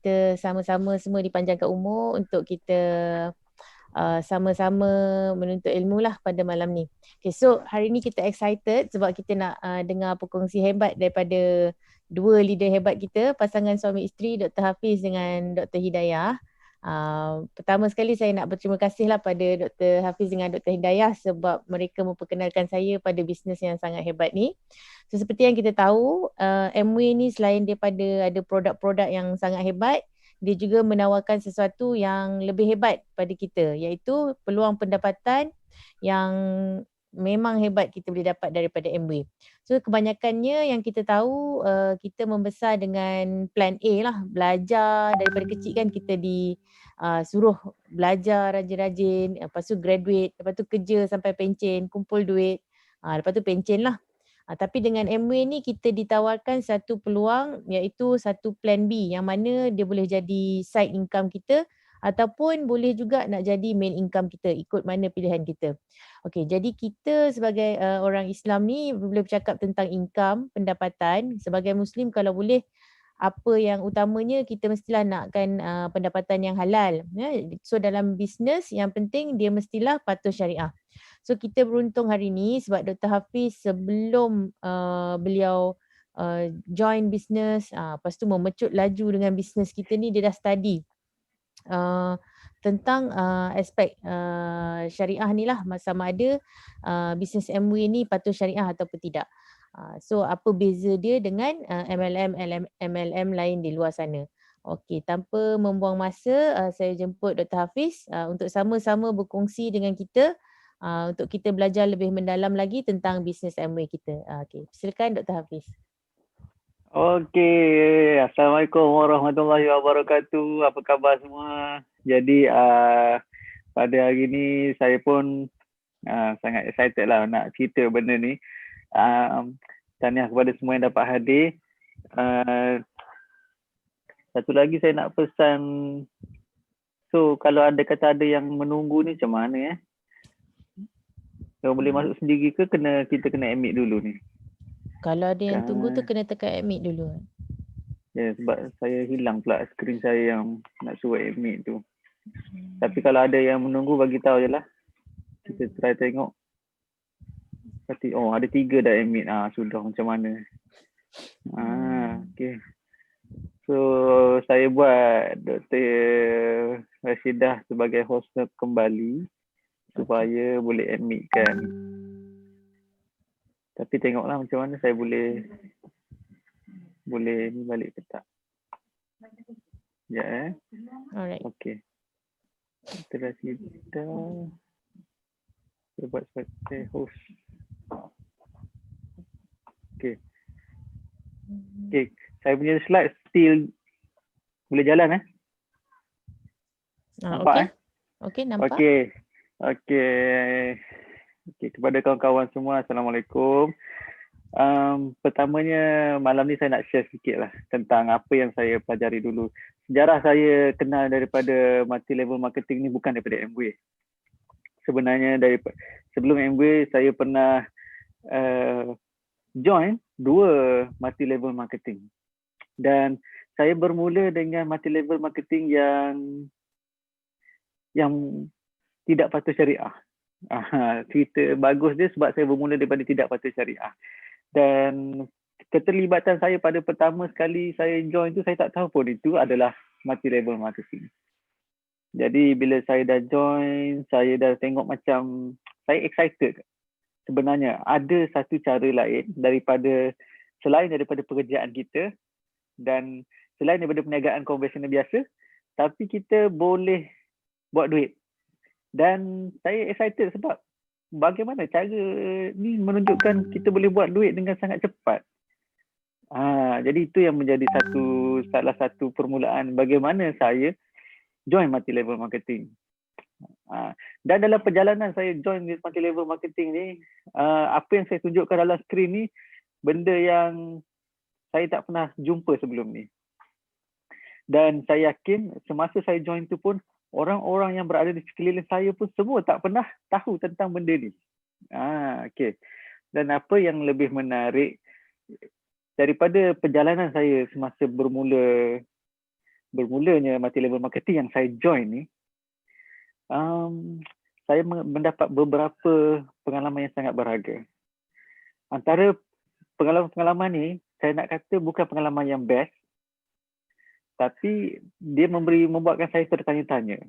kita sama-sama semua dipanjangkan umur untuk kita sama-sama menuntut ilmu lah pada malam ni. Okay, so hari ni kita excited sebab kita nak dengar perkongsi hebat daripada dua leader hebat kita, pasangan suami isteri Dr. Hafiz dengan Dr. Hidayah. Pertama sekali saya nak berterima kasih lah pada Dr. Hafiz dengan Dr. Hidayah sebab mereka memperkenalkan saya pada bisnes yang sangat hebat ni. So seperti yang kita tahu, Amway ni selain daripada ada produk-produk yang sangat hebat, dia juga menawarkan sesuatu yang lebih hebat pada kita, iaitu peluang pendapatan yang memang hebat kita boleh dapat daripada Amway. So kebanyakannya yang kita tahu, kita membesar dengan plan A lah, belajar daripada kecil kan kita suruh belajar rajin-rajin, lepas tu graduate, lepas tu kerja sampai pencen, kumpul duit, lepas tu pencen lah. Tapi dengan Amway ni kita ditawarkan satu peluang, iaitu satu plan B yang mana dia boleh jadi side income kita ataupun boleh juga nak jadi main income kita, ikut mana pilihan kita. Okey, jadi kita sebagai orang Islam ni boleh bercakap tentang income, pendapatan. Sebagai Muslim kalau boleh, apa yang utamanya kita mestilah nakkan pendapatan yang halal. So dalam bisnes yang penting dia mestilah patuh syariah. So kita beruntung hari ni sebab Dr. Hafiz sebelum beliau join bisnes, lepas tu memecut laju dengan bisnes kita ni, dia dah study tentang aspek syariah ni lah, sama ada bisnes Amway ni patuh syariah ataupun tidak. So apa beza dia dengan MLM lain di luar sana. Okey, tanpa membuang masa, saya jemput Dr. Hafiz untuk sama-sama berkongsi dengan kita untuk kita belajar lebih mendalam lagi tentang bisnes Amway kita. Okey, silakan Dr. Hafiz. Okey, Assalamualaikum warahmatullahi wabarakatuh. Apa khabar semua? Jadi pada hari ni saya pun sangat excited lah nak cerita benda ni. Tahniah kepada semua yang dapat hadir. Satu lagi saya nak pesan, so kalau ada kata ada yang menunggu ni macam mana Kalau boleh masuk sendiri ke kita kena admit dulu ni? Kalau ada yang tunggu tu kena tekan admit dulu. Ya, sebab saya hilang pula skrin saya yang nak suruh admit tu. Tapi kalau ada yang menunggu, bagi tahu je lah. Kita try tengok. Tapi ada 3 dah admit. Sudah macam mana. Okay. So saya buat Dr. Rashidah sebagai host kembali supaya boleh admitkan. Tapi tengoklah macam mana saya boleh ni balik ke tak. Ya. Alright. Okey. Terus kita buat sebagai host. Okey. Saya punya slide still boleh jalan Nampak Okey, nampak. Okey, kepada kawan-kawan semua, Assalamualaikum. Pertamanya malam ni saya nak share sikit lah tentang apa yang saya pelajari dulu. Sejarah saya kenal daripada multi-level marketing ni bukan daripada Amway. Sebenarnya sebelum Amway saya pernah join 2 multi-level marketing. Dan saya bermula dengan multi-level marketing yang tidak patuh syariah. Cerita bagus dia sebab saya bermula daripada tidak patuh syariah. Dan keterlibatan saya pada pertama sekali saya join tu, saya tak tahu pun itu adalah multi-level marketing. Jadi bila saya dah join, saya dah tengok macam saya excited. Sebenarnya ada satu cara lain selain daripada pekerjaan kita dan selain daripada perniagaan konvensional biasa, tapi kita boleh buat duit. Dan saya excited sebab bagaimana cara ni menunjukkan kita boleh buat duit dengan sangat cepat. Jadi itu yang menjadi salah satu permulaan bagaimana saya join multi-level marketing. Dan dalam perjalanan saya join multi-level marketing ni, apa yang saya tunjukkan dalam skrin ni, benda yang saya tak pernah jumpa sebelum ni. Dan saya yakin semasa saya join tu pun, orang-orang yang berada di sekeliling saya pun semua tak pernah tahu tentang benda ni. Okay. Dan apa yang lebih menarik daripada perjalanan saya semasa bermula bermulanya multi-level marketing yang saya join ni, saya mendapat beberapa pengalaman yang sangat berharga. Antara pengalaman-pengalaman ni, saya nak kata bukan pengalaman yang best, tapi dia membuatkan saya bertanya-tanya.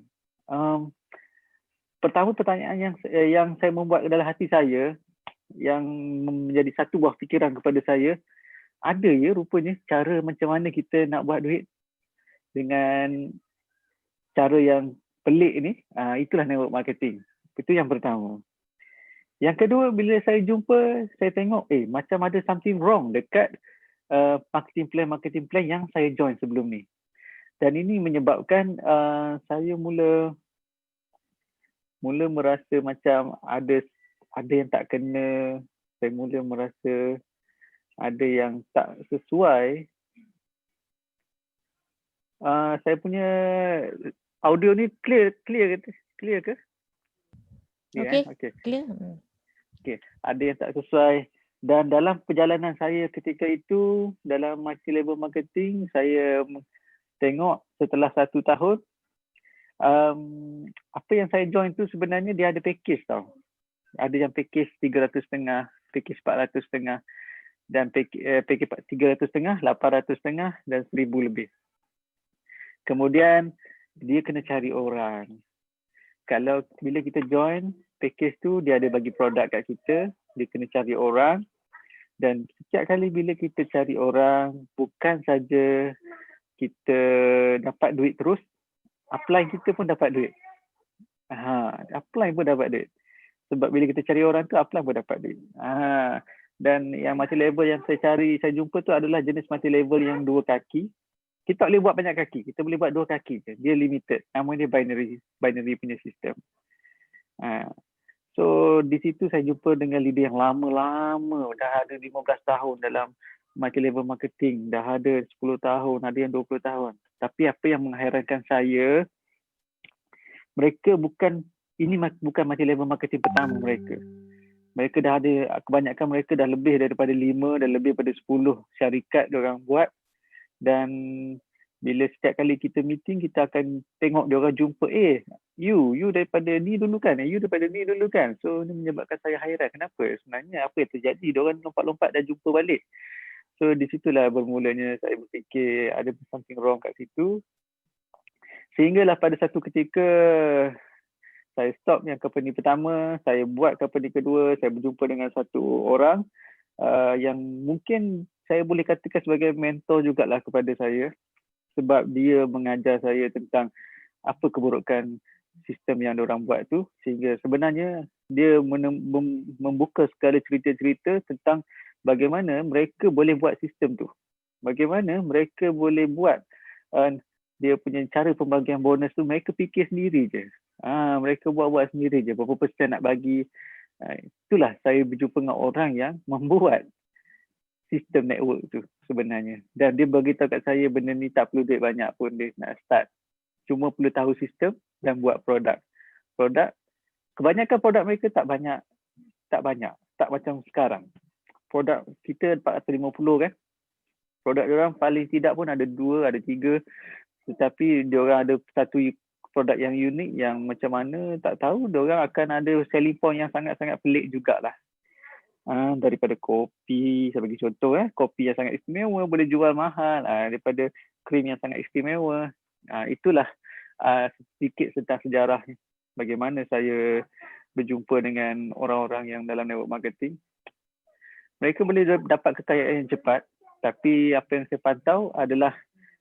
Pertama pertanyaan yang saya membuat dalam hati saya, yang menjadi satu buah fikiran kepada saya, ada ya rupanya cara macam mana kita nak buat duit dengan cara yang pelik ni. Itulah network marketing. Itu yang pertama. Yang kedua, bila saya jumpa, saya tengok macam ada something wrong dekat marketing plan yang saya join sebelum ni. Dan ini menyebabkan saya mula merasa macam ada yang tak kena. Saya mula merasa ada yang tak sesuai. Saya punya audio ni clear ke? Okay. Clear. Okay. Ada yang tak sesuai. Dan dalam perjalanan saya ketika itu, dalam multi-level marketing, saya tengok setelah 1 tahun, apa yang saya join tu sebenarnya dia ada package tau. Ada yang package 300.5, package 400.5, dan package 300.5, 800.5 dan 1,000 lebih. Kemudian dia kena cari orang. Kalau bila kita join package tu, dia ada bagi produk kat kita, dia kena cari orang. Dan setiap kali bila kita cari orang, bukan saja kita dapat duit terus, upline kita pun dapat duit. Upline pun dapat duit. Sebab bila kita cari orang tu, upline pun dapat duit. Dan yang multi-level yang saya jumpa tu adalah jenis multi-level yang 2 kaki. Kita tak boleh buat banyak kaki, kita boleh buat 2 kaki je. Dia limited. Nama dia binary punya sistem. So di situ saya jumpa dengan leader yang lama-lama, dah ada 15 tahun dalam multi-level marketing, dah ada 10 tahun, ada yang 20 tahun. Tapi apa yang mengherankan saya, mereka bukan multi-level marketing pertama mereka. Mereka dah ada, kebanyakan mereka dah lebih daripada 5 dan lebih daripada 10 syarikat diorang buat. Dan bila setiap kali kita meeting, kita akan tengok diorang jumpa, you daripada ni dulu kan, you daripada ni dulu kan. So ini menyebabkan saya hairan, kenapa sebenarnya, apa yang terjadi, diorang lompat-lompat dan jumpa balik. So di situlah bermulanya saya berfikir ada something wrong kat situ. Sehinggalah pada satu ketika saya stop yang company pertama, saya buat company kedua, saya berjumpa dengan satu orang yang mungkin saya boleh katakan sebagai mentor jugalah kepada saya, sebab dia mengajar saya tentang apa keburukan sistem yang diorang buat tu, sehingga sebenarnya dia membuka segala cerita-cerita tentang bagaimana mereka boleh buat sistem tu, bagaimana mereka boleh buat dia punya cara pembagian bonus tu, mereka fikir sendiri je. Mereka buat sendiri je, berapa persen nak bagi. Itulah saya berjumpa dengan orang yang membuat sistem network tu sebenarnya. Dan dia beritahu kat saya benda ni tak perlu duit banyak pun dia nak start. Cuma perlu tahu sistem dan buat produk. Kebanyakan produk mereka tak banyak. Tak macam sekarang. Produk kita 450 kan. Produk diorang paling tidak pun ada 2, ada 3. Tetapi diorang ada satu produk yang unik yang macam mana tak tahu. Diorang akan ada selling point yang sangat-sangat pelik jugalah. Daripada kopi, saya bagi contoh kopi yang sangat istimewa boleh jual mahal, daripada krim yang sangat istimewa. Itulah sedikit tentang sejarah bagaimana saya berjumpa dengan orang-orang yang dalam network marketing. Mereka boleh dapat kekayaan yang cepat, tapi apa yang saya pantau adalah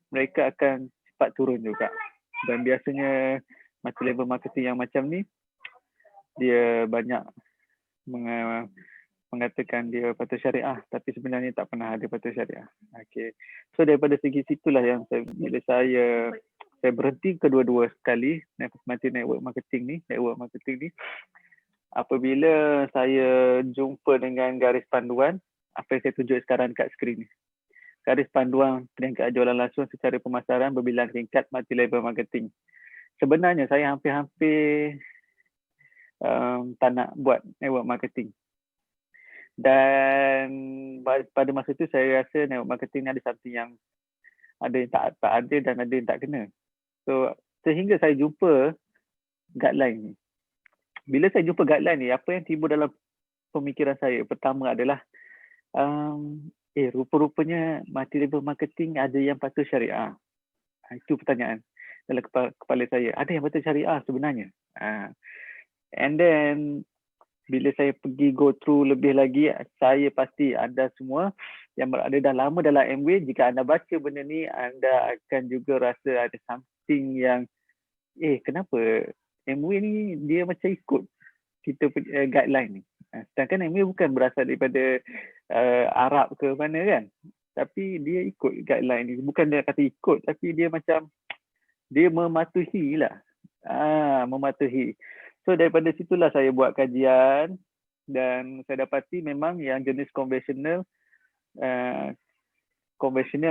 mereka akan cepat turun juga. Dan biasanya multi-level marketing yang macam ni, dia banyak mengatakan dia patuh syariah, tapi sebenarnya tak pernah ada patuh syariah. Okay. So daripada segi situlah yang saya berhenti kedua-dua sekali network marketing ni. Apabila saya jumpa dengan garis panduan, apa yang saya tunjuk sekarang kat skrin ni. Garis panduan perniagaan jualan langsung secara pemasaran berbilang tingkat multi-level marketing. Sebenarnya saya hampir-hampir tak nak buat network marketing. Dan pada masa itu saya rasa network marketing ni ada something yang ada yang tak ada dan ada yang tak kena. So sehingga saya jumpa guideline ni. Bila saya jumpa guideline ni, apa yang timbul dalam pemikiran saya pertama adalah rupa-rupanya multi-level marketing ada yang patuh syariah. Itu pertanyaan dalam kepala saya. Ada yang patuh syariah sebenarnya. And then bila saya pergi go through lebih lagi, saya pasti anda semua yang berada dah lama dalam Amway, jika anda baca benda ni, anda akan juga rasa ada something yang kenapa Amway ni dia macam ikut kita punya guideline ni. Sedangkan Amway bukan berasal daripada Arab ke mana kan. Tapi dia ikut guideline ni. Bukan dia kata ikut, tapi dia macam dia mematuhi lah. Mematuhi. So daripada situlah saya buat kajian dan saya dapati memang yang jenis konvensional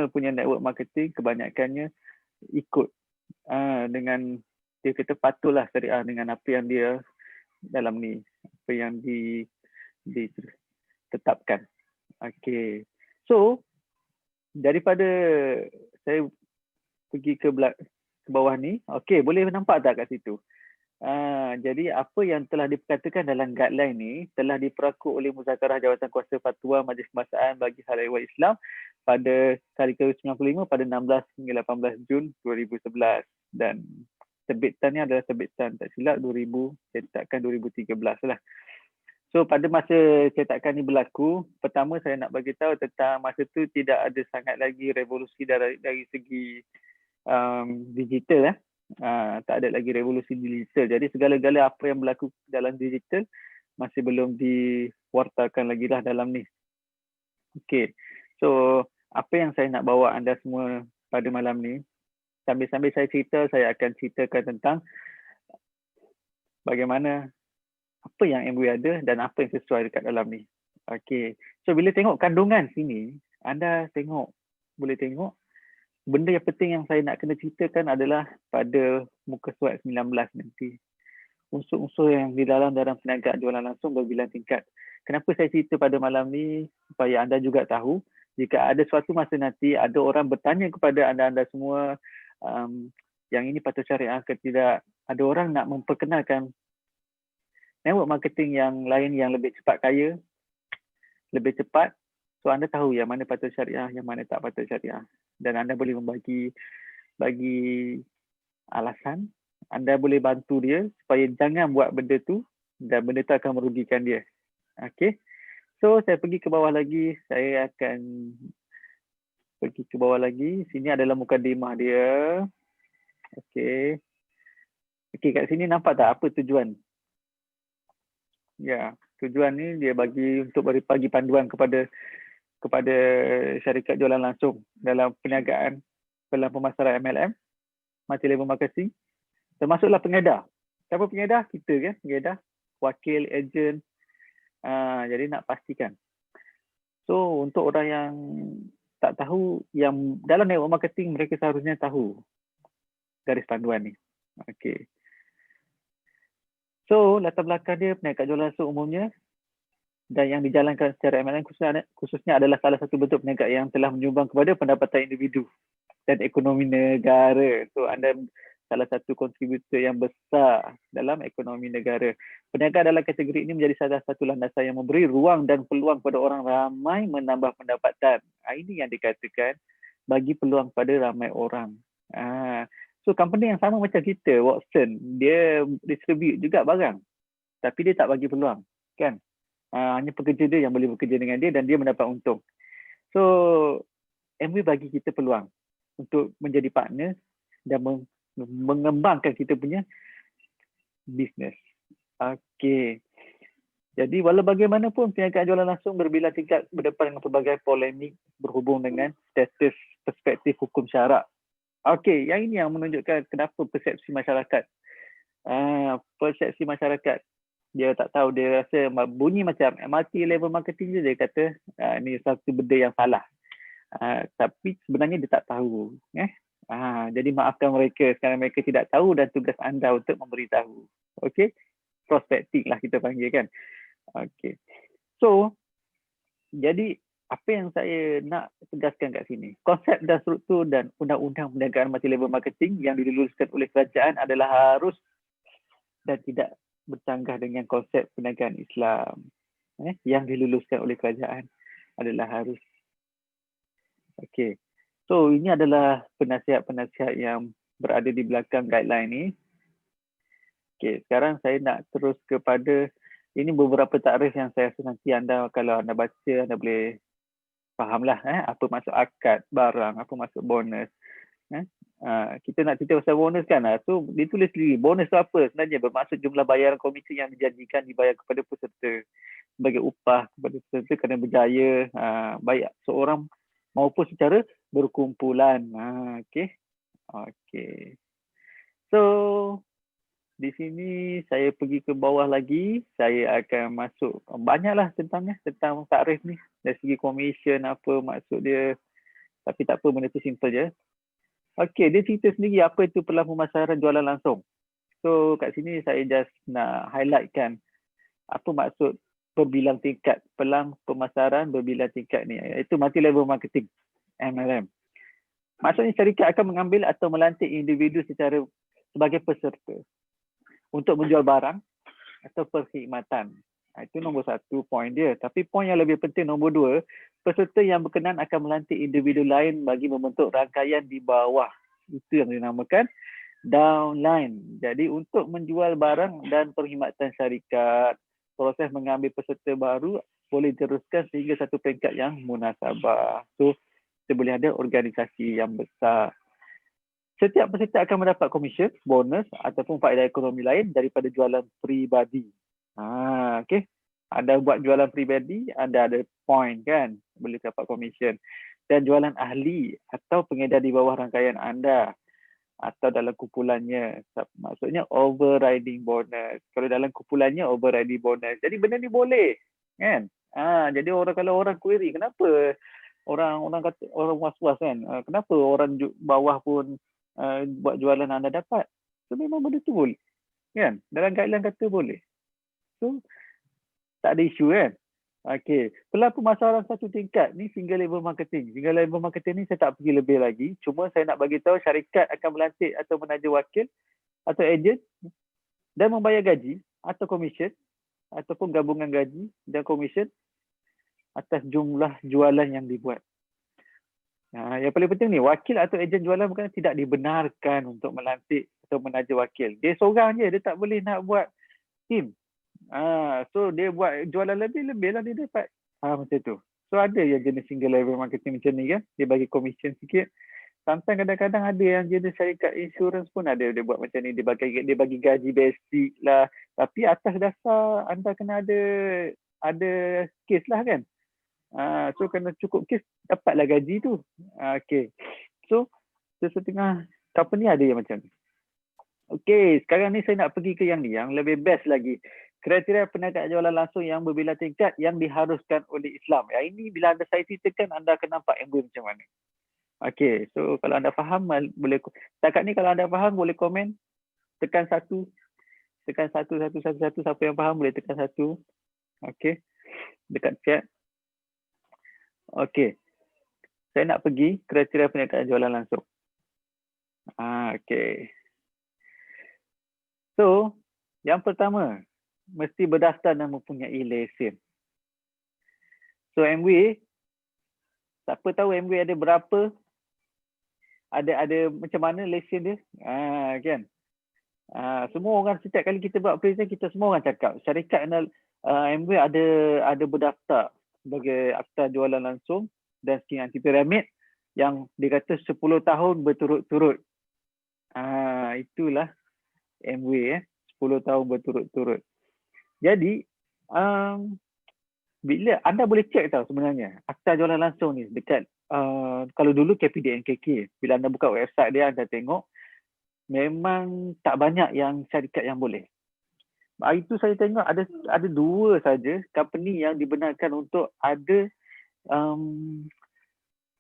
punya network marketing kebanyakannya ikut dengan dia kata patuhlah syariah dengan apa yang dia dalam ni, apa yang ditetapkan. Okay. So daripada saya pergi ke bawah ni, okay, boleh nampak tak kat situ? Jadi apa yang telah diperkatakan dalam guideline ni telah diperaku oleh Muzakarah Jawatan Kuasa Fatwa Majlis Kemaslahatan bagi Hal Ehwal Islam pada tarikh 95 pada 16 hingga 18 Jun 2011 dan terbitannya adalah terbitan tak silap 2000 cetakan 2013 lah. So pada masa cetakan ni berlaku, pertama saya nak bagi tahu tentang masa tu tidak ada sangat lagi revolusi dari segi digital tak ada lagi revolusi digital. Jadi segala-gala apa yang berlaku dalam digital masih belum diwartakan lagi lah dalam ni. Okay. So apa yang saya nak bawa anda semua pada malam ni, sambil-sambil saya cerita, saya akan ceritakan tentang bagaimana apa yang Amway ada dan apa yang sesuai dekat dalam ni. Okay. So bila tengok kandungan sini, anda boleh tengok benda yang penting yang saya nak kena ceritakan adalah pada muka surat 19 nanti. Unsur-unsur yang di dalam perniagaan jualan langsung berbilang tingkat. Kenapa saya cerita pada malam ni? Supaya anda juga tahu, jika ada suatu masa nanti ada orang bertanya kepada anda semua yang ini patut syariah ke tidak, ada orang nak memperkenalkan network marketing yang lain yang lebih cepat kaya, lebih cepat. So anda tahu yang mana patut syariah, yang mana tak patut syariah. Dan anda boleh bagi alasan, anda boleh bantu dia supaya jangan buat benda tu dan benda tu akan merugikan dia. Okay. So saya pergi ke bawah lagi, saya akan pergi ke bawah lagi. Sini adalah mukadimah dia. Okay. Okay, kat sini nampak tak apa tujuan? Ya, tujuan ni dia untuk bagi panduan kepada syarikat jualan langsung dalam perniagaan, dalam pemasaran MLM, multi-level marketing, termasuklah pengedar. Siapa pengedar? Kita kan, pengedar, wakil, ejen. Jadi nak pastikan. So untuk orang yang tak tahu, yang dalam network marketing mereka seharusnya tahu garis panduan ni. Okay. So latar belakang dia perniagaan jualan langsung umumnya dan yang dijalankan secara MLM khususnya adalah salah satu bentuk perniagaan yang telah menyumbang kepada pendapatan individu dan ekonomi negara. So anda salah satu kontributor yang besar dalam ekonomi negara. Perniagaan dalam kategori ini menjadi salah satu landasan yang memberi ruang dan peluang kepada orang ramai menambah pendapatan. Ini yang dikatakan bagi peluang kepada ramai orang. So company yang sama macam kita, Watson, dia distribute juga barang. Tapi dia tak bagi peluang, kan? Hanya pekerja dia yang boleh bekerja dengan dia dan dia mendapat untung. So Amway bagi kita peluang untuk menjadi partner dan mengembangkan kita punya bisnes. Okey. Jadi walau bagaimanapun perniagaan jualan langsung berbilang tingkat berdepan dengan pelbagai polemik berhubung dengan status perspektif hukum syarak. Okey, yang ini yang menunjukkan kenapa persepsi masyarakat. Persepsi masyarakat, dia tak tahu, dia rasa bunyi macam multi-level marketing je, dia kata ni satu benda yang salah. Tapi sebenarnya dia tak tahu. Jadi maafkan mereka kerana mereka tidak tahu dan tugas anda untuk memberitahu. Okey, prospecting lah kita panggil kan. Okey. So, jadi apa yang saya nak tegaskan kat sini, konsep dan struktur dan undang-undang perniagaan multi-level marketing yang diluluskan oleh kerajaan adalah harus dan tidak bercanggah dengan konsep perniagaan Islam yang diluluskan oleh kerajaan adalah harus. Okey. So ini adalah penasihat-penasihat yang berada di belakang guideline ni. Okey, sekarang saya nak terus kepada ini beberapa takrif yang saya rasa nanti anda kalau anda baca anda boleh fahamlah apa maksud akad barang, apa maksud bonus. Kita nak cerita pasal bonus kan, so ditulis sendiri bonus tu apa sebenarnya, bermaksud jumlah bayaran komisi yang dijanjikan dibayar kepada peserta sebagai upah kepada peserta kerana berjaya baik seorang maupun secara berkumpulan. Okey. So di sini saya pergi ke bawah lagi, saya akan masuk banyaklah tentang takrif ni dari segi commission apa maksud dia, tapi tak apa, benda tu simple je. Okey, dia cerita sendiri apa itu pelang pemasaran jualan langsung. So kat sini saya just nak highlightkan apa maksud berbilang tingkat, pelang pemasaran berbilang tingkat ni, iaitu multi-level marketing, MLM. Maksudnya syarikat akan mengambil atau melantik individu sebagai peserta untuk menjual barang atau perkhidmatan. Itu nombor satu poin dia. Tapi poin yang lebih penting nombor dua, peserta yang berkenan akan melantik individu lain bagi membentuk rangkaian di bawah. Itu yang dinamakan downline. Jadi untuk menjual barang dan perkhidmatan syarikat, proses mengambil peserta baru boleh diteruskan sehingga satu peringkat yang munasabah. So kita boleh ada organisasi yang besar. Setiap peserta akan mendapat komisen, bonus ataupun faedah ekonomi lain daripada jualan peribadi. Okey. Anda buat jualan peribadi, anda ada point kan, boleh dapat komisen. Dan jualan ahli atau pengedar di bawah rangkaian anda atau dalam kumpulannya, maksudnya overriding bonus. Kalau dalam kumpulannya overriding bonus. Jadi benda ni boleh kan. Jadi kalau orang query kenapa orang kata, orang was-was kan, kenapa orang bawah pun buat jualan anda dapat. So memang benda tu boleh kan, dalam guideline kata boleh. So tak ada isu kan. Okey, pelang pemasaran satu tingkat ni single level marketing. Single level marketing ni saya tak pergi lebih lagi, cuma saya nak bagi tahu syarikat akan melantik atau menaja wakil atau ejen dan membayar gaji atau komisen ataupun gabungan gaji dan komisen atas jumlah jualan yang dibuat. Yang paling penting ni, wakil atau ejen jualan bukan tidak dibenarkan untuk melantik atau menaja wakil. Dia seorang je, dia tak boleh nak buat tim. So dia buat jualan lebih lah dia dapat. Macam tu. So ada yang jenis single level marketing macam ni kan, dia bagi komisen sikit. Sometimes kadang-kadang ada yang jenis syarikat insurans pun ada dia buat macam ni, dia bagi gaji basic lah. Tapi atas dasar anda kena ada kes lah kan. So kena cukup kes dapatlah gaji tu. Okay. So setengah company ada yang macam ni. Okay, sekarang ni saya nak pergi ke yang ni, yang lebih best lagi. Kriteria perniagaan jualan langsung yang berbilang tingkat yang diharuskan oleh Islam. Yang ini bila anda saya ceritakan, anda akan nampak MOU macam mana. Okay, so kalau anda faham, boleh. Setakat ni kalau anda faham, boleh komen. Tekan satu. Satu. Siapa yang faham, boleh tekan satu. Okay, dekat chat. Okay, saya nak pergi kriteria perniagaan jualan langsung. Okay. So, yang pertama, mesti berdaftar dan mempunyai lesen. So, MWA, siapa tahu MWA ada berapa? Ada macam mana lesen dia? Kan? Semua orang setiap kali kita buat present, kita semua orang cakap syarikat MWA ada berdaftar sebagai akta jualan langsung dan skim anti piramid yang dikata 10 tahun berturut-turut. Itulah MWA 10 tahun berturut-turut. Jadi bila anda boleh cek tahu sebenarnya akta jualan langsung ni dekat kalau dulu KPDNKK, bila anda buka website dia, anda tengok memang tak banyak yang syarikat yang boleh. Itu saya tengok ada 2 saja company yang dibenarkan untuk ada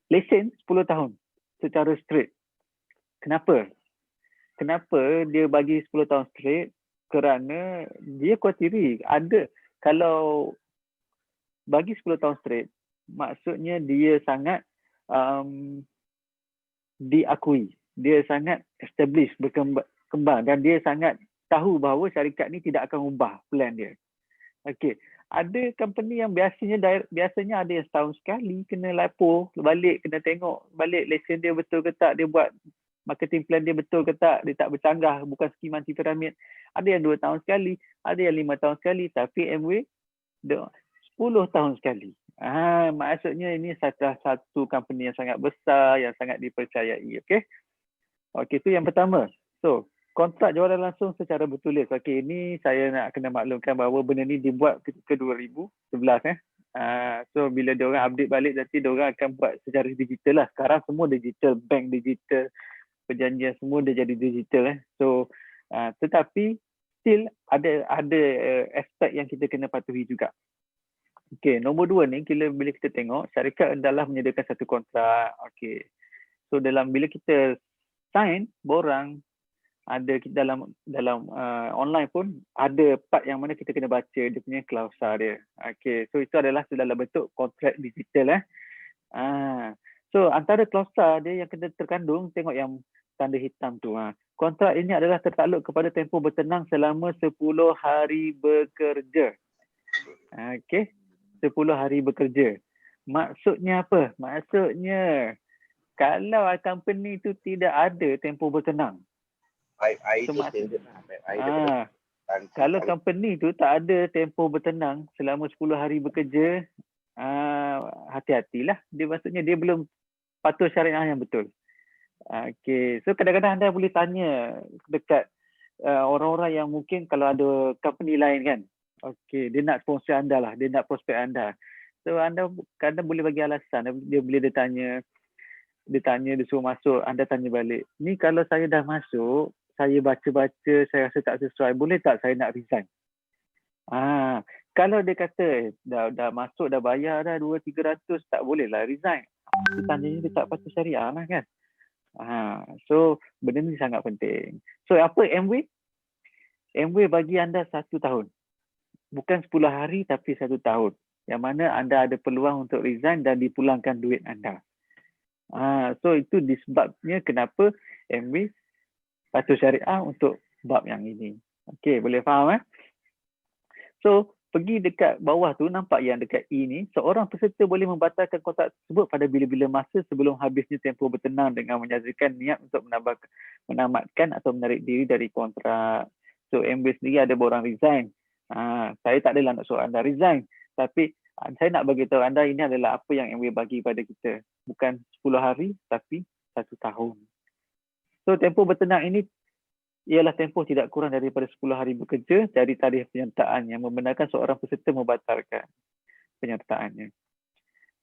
lesen 10 tahun secara straight. Kenapa dia bagi 10 tahun straight? Kerana dia kuatiri ada, kalau bagi 10 tahun straight, maksudnya dia sangat diakui. Dia sangat establish, berkembang dan dia sangat tahu bahawa syarikat ni tidak akan ubah plan dia. Okey. Ada company yang biasanya ada yang setahun sekali kena lapor balik, kena tengok balik lesen dia betul ke tak, dia buat marketing plan dia betul ke tak, dia tak bercanggah, bukan skim anti piramid. Ada yang 2 tahun sekali, ada yang 5 tahun sekali, tapi Amway 10 tahun sekali. Maksudnya ini satu company yang sangat besar, yang sangat dipercayai. Okey. Okey, itu yang pertama. So, kontrak jualan langsung secara bertulis. Okey, ini saya nak kena maklumkan bahawa benda ni dibuat ketika 2011. So, bila diorang update balik, nanti diorang akan buat secara digital lah. Sekarang semua digital, bank digital, perjanjian semua dah jadi digital. So, tetapi still ada aspek yang kita kena patuhi juga. Okey, nombor 2 ni, bila kita tengok, syarikat adalah menyediakan satu kontrak. Okey. So, bila kita sign, borang, ada dalam online pun ada part yang mana kita kena baca dia punya klausa dia. Okey, so itu adalah dalam bentuk kontrak digital. So antara klausa dia yang kena terkandung, tengok yang tanda hitam tu. Kontrak ini adalah tertakluk kepada tempoh bertenang selama 10 hari bekerja. Okey, 10 hari bekerja. Maksudnya apa? Maksudnya kalau company tu tidak ada tempoh bertenang, kalau company tu tak ada tempoh bertenang selama 10 hari bekerja, hati-hatilah. Maksudnya dia belum patuh syariah yang betul. Okay. So kadang-kadang anda boleh tanya dekat orang-orang yang mungkin kalau ada company lain kan. Okay. Dia nak sponsor anda lah. Dia nak prospek anda. So anda kadang boleh bagi alasan. Dia tanya, dia suruh masuk, anda tanya balik. Ni kalau saya dah masuk, saya baca-baca, saya rasa tak sesuai, boleh tak saya nak resign? Kalau dia kata dah masuk, dah bayar dah 200-300, tak boleh lah resign. Tandanya dia tak patuh syariah lah kan. So benda ni sangat penting. So apa Amway? Amway bagi anda 1 tahun. Bukan 10 hari tapi 1 tahun. Yang mana anda ada peluang untuk resign dan dipulangkan duit anda. So itu disebabnya kenapa Amway patuh syariah untuk bab yang ini. Okey, boleh faham So, pergi dekat bawah tu, nampak yang dekat E ni, seorang peserta boleh membatalkan kontrak tersebut pada bila-bila masa sebelum habisnya tempoh bertenang dengan menyatakan niat untuk menamatkan atau menarik diri dari kontrak. So, Amway sendiri ada borang resign. Saya tak adalah nak suruh anda resign. Tapi, saya nak bagi tahu anda ini adalah apa yang Amway bagi pada kita. Bukan 10 hari, tapi 1 tahun. So, tempoh bertenang ini ialah tempoh tidak kurang daripada 10 hari bekerja dari tarikh penyertaan yang membenarkan seorang peserta membatalkan penyertaannya.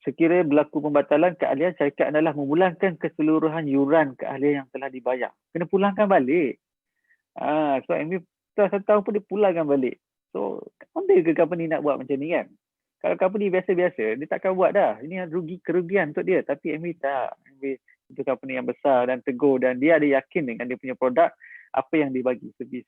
Sekiranya berlaku pembatalan keahlian, syarikat adalah memulangkan keseluruhan yuran keahlian yang telah dibayar. Kena pulangkan balik. So, Amway setelah 1 tahun pun dia pulangkan balik. So, mana ke company nak buat macam ni kan? Kalau company biasa-biasa, dia takkan buat dah. Ini kerugian untuk dia. Tapi Amway tak. Amway itu company yang besar dan teguh dan dia ada yakin dengan dia punya produk apa yang dibagi servis.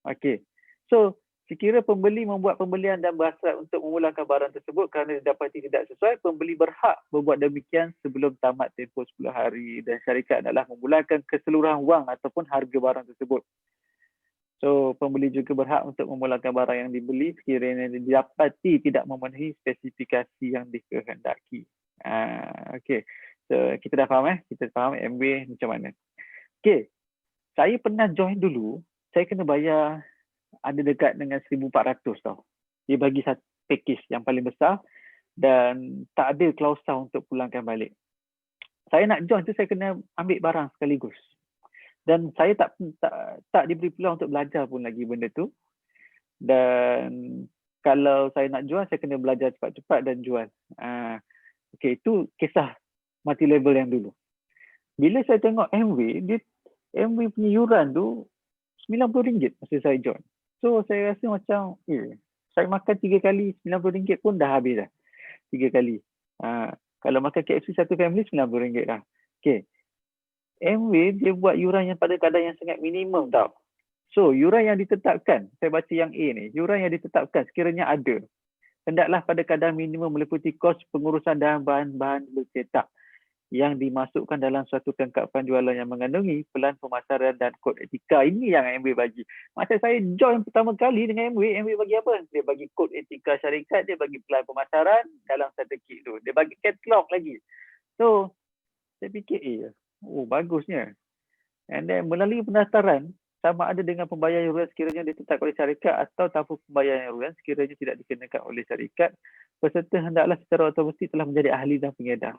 Okey. So, sekira pembeli membuat pembelian dan berhasrat untuk memulangkan barang tersebut kerana didapati tidak sesuai, pembeli berhak berbuat demikian sebelum tamat tempoh 10 hari dan syarikat adalah memulangkan keseluruhan wang ataupun harga barang tersebut. So, pembeli juga berhak untuk memulangkan barang yang dibeli sekiranya didapati tidak memenuhi spesifikasi yang dikehendaki. Okey. So, kita dah faham Kita faham Amway macam mana. Okey. Saya pernah join dulu, saya kena bayar ada dekat dengan 1,400 tau. Dia bagi satu package yang paling besar dan tak ada klausa untuk pulangkan balik. Saya nak join tu saya kena ambil barang sekaligus. Dan saya tak diberi peluang untuk belajar pun lagi benda tu. Dan kalau saya nak jual, saya kena belajar cepat-cepat dan jual. Okey, itu kisah multi level yang dulu. Bila saya tengok Amway punya yuran tu RM90 masa saya join. So saya rasa macam saya makan 3 kali RM90 pun dah habis dah. 3 kali. Kalau makan KFC satu family RM90 dah. Okay. Amway dia buat yuran yang pada kadar yang sangat minimum tau. So yuran yang ditetapkan, saya baca yang A ni, yuran yang ditetapkan sekiranya ada. hendaklah pada kadar minimum meliputi kos pengurusan dan bahan-bahan bercetak yang dimasukkan dalam suatu kelengkapan jualan yang mengandungi pelan pemasaran dan kod etika. Ini yang MW bagi. Masa saya join pertama kali dengan MW bagi apa? Dia bagi kod etika syarikat, dia bagi pelan pemasaran dalam strategi tu. Dia bagi katalog lagi. So, saya fikir, bagusnya. And then melalui pendaftaran, sama ada dengan pembayaran yuran sekiranya ditetapkan oleh syarikat atau tanpa pembayaran yuran sekiranya tidak dikenakan oleh syarikat, peserta hendaklah secara otomatik telah menjadi ahli dan pengedar.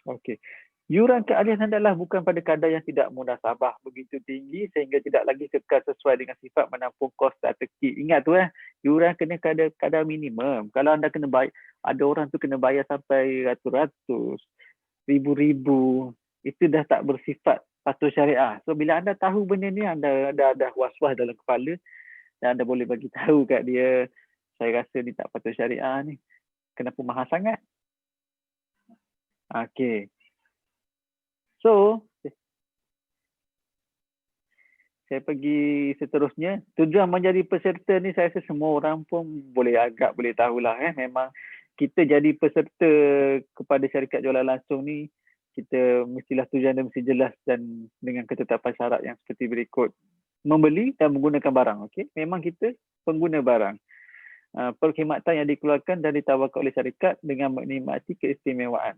Okey. Yuran keahlian hendaklah bukan pada kadar yang tidak munasabah begitu tinggi sehingga tidak lagi kekal sesuai dengan sifat menampung kos strategi. Ingat tu yuran kena kadar minimum. Kalau anda kena bayar, ada orang tu kena bayar sampai ratus-ratus, ribu-ribu, itu dah tak bersifat patuh syariah. So bila anda tahu benda ni, anda dah was-was dalam kepala dan anda boleh bagi tahu kat dia, saya rasa ni tak patuh syariah ni. Kenapa mahal sangat? Okay. So, saya pergi seterusnya. Tujuan menjadi peserta ni saya rasa semua orang pun boleh tahulah. Memang kita jadi peserta kepada syarikat jualan langsung ni, kita mestilah tujuan dia mesti jelas dan dengan ketetapan syarat yang seperti berikut. Membeli dan menggunakan barang. Okay? Memang kita pengguna barang. Perkhidmatan yang dikeluarkan dan ditawarkan oleh syarikat dengan menikmati keistimewaan.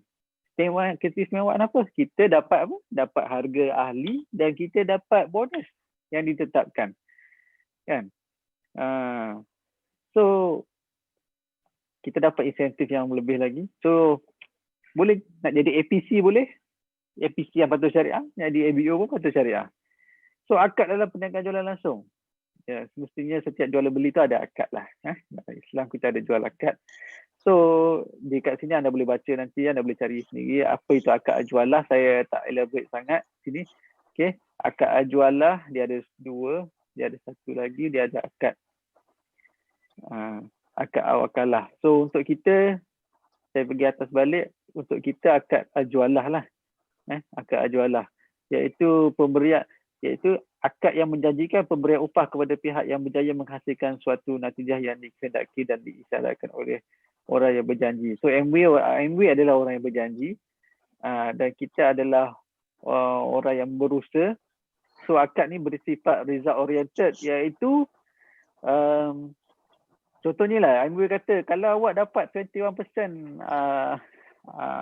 Keistimewaan apa? Kita dapat apa? Dapat harga ahli dan kita dapat bonus yang ditetapkan. Kan? So, kita dapat insentif yang lebih lagi. So, boleh nak jadi APC boleh. APC yang patuh syariah. Jadi ABO pun patuh syariah. So, akad dalam perniagaan jualan langsung. Ya, semestinya setiap jual beli tu ada akad lah. Dalam Islam kita ada jual akad. So, di kat sini anda boleh baca nanti, anda boleh cari sendiri apa itu akad ajualah. Saya tak elaborate sangat sini. Okay. Akad ajualah, dia ada dua. Dia ada satu lagi, dia ada akad. Akad awakalah. So, untuk kita, saya pergi atas balik. Untuk kita akad ajualah lah. Akad ajualah. Iaitu pemberian, iaitu akad yang menjanjikan pemberian upah kepada pihak yang berjaya menghasilkan suatu natijah yang dikehendaki dan diisyaratkan oleh orang yang berjanji. So MW adalah orang yang berjanji dan kita adalah orang yang berusaha. So akad ni bersifat result oriented, iaitu contohnya lah MW kata kalau awak dapat 21%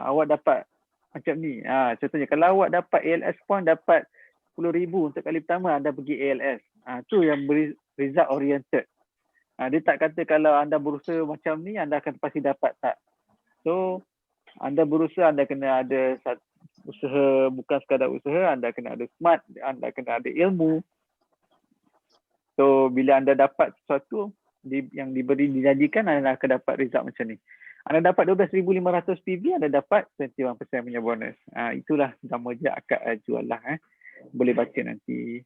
awak dapat macam ni. Contohnya kalau awak dapat ALS point dapat 10,000 untuk kali pertama anda pergi ALS. Tu yang result oriented. Dia tak kata kalau anda berusaha macam ni anda akan pasti dapat, tak. So anda berusaha, anda kena ada usaha, bukan sekadar usaha, anda kena ada smart, anda kena ada ilmu. So bila anda dapat sesuatu yang dijanjikan, anda akan dapat result macam ni. Anda dapat 12,500 PV, anda dapat 21% punya bonus. Itulah nama je akad jual lah. Boleh baca nanti.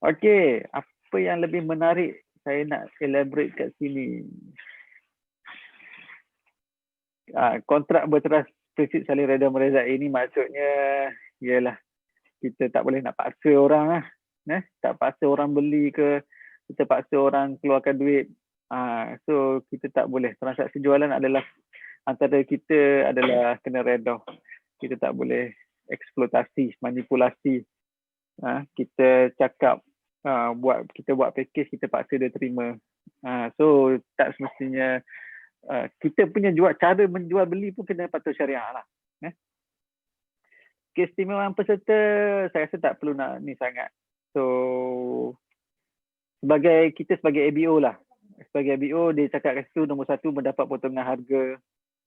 Okey, apa yang lebih menarik saya nak elaborate kat sini. Kontrak berteras prinsip saling reda merezai ini maksudnya ialah kita tak boleh nak paksa orang lah. Tak paksa orang beli ke, kita paksa orang keluarkan duit. So kita tak boleh. Transaksi jualan adalah antara kita adalah kena reda. Kita tak boleh eksploitasi, manipulasi. Kita cakap kita buat package, kita paksa dia terima. So tak semestinya kita punya cara menjual beli pun kena patuh syariah lah. Keistimewaan peserta saya rasa tak perlu nak ni sangat. So kita sebagai ABO lah. Sebagai ABO dia cakap kat situ nombor 1 mendapat potongan harga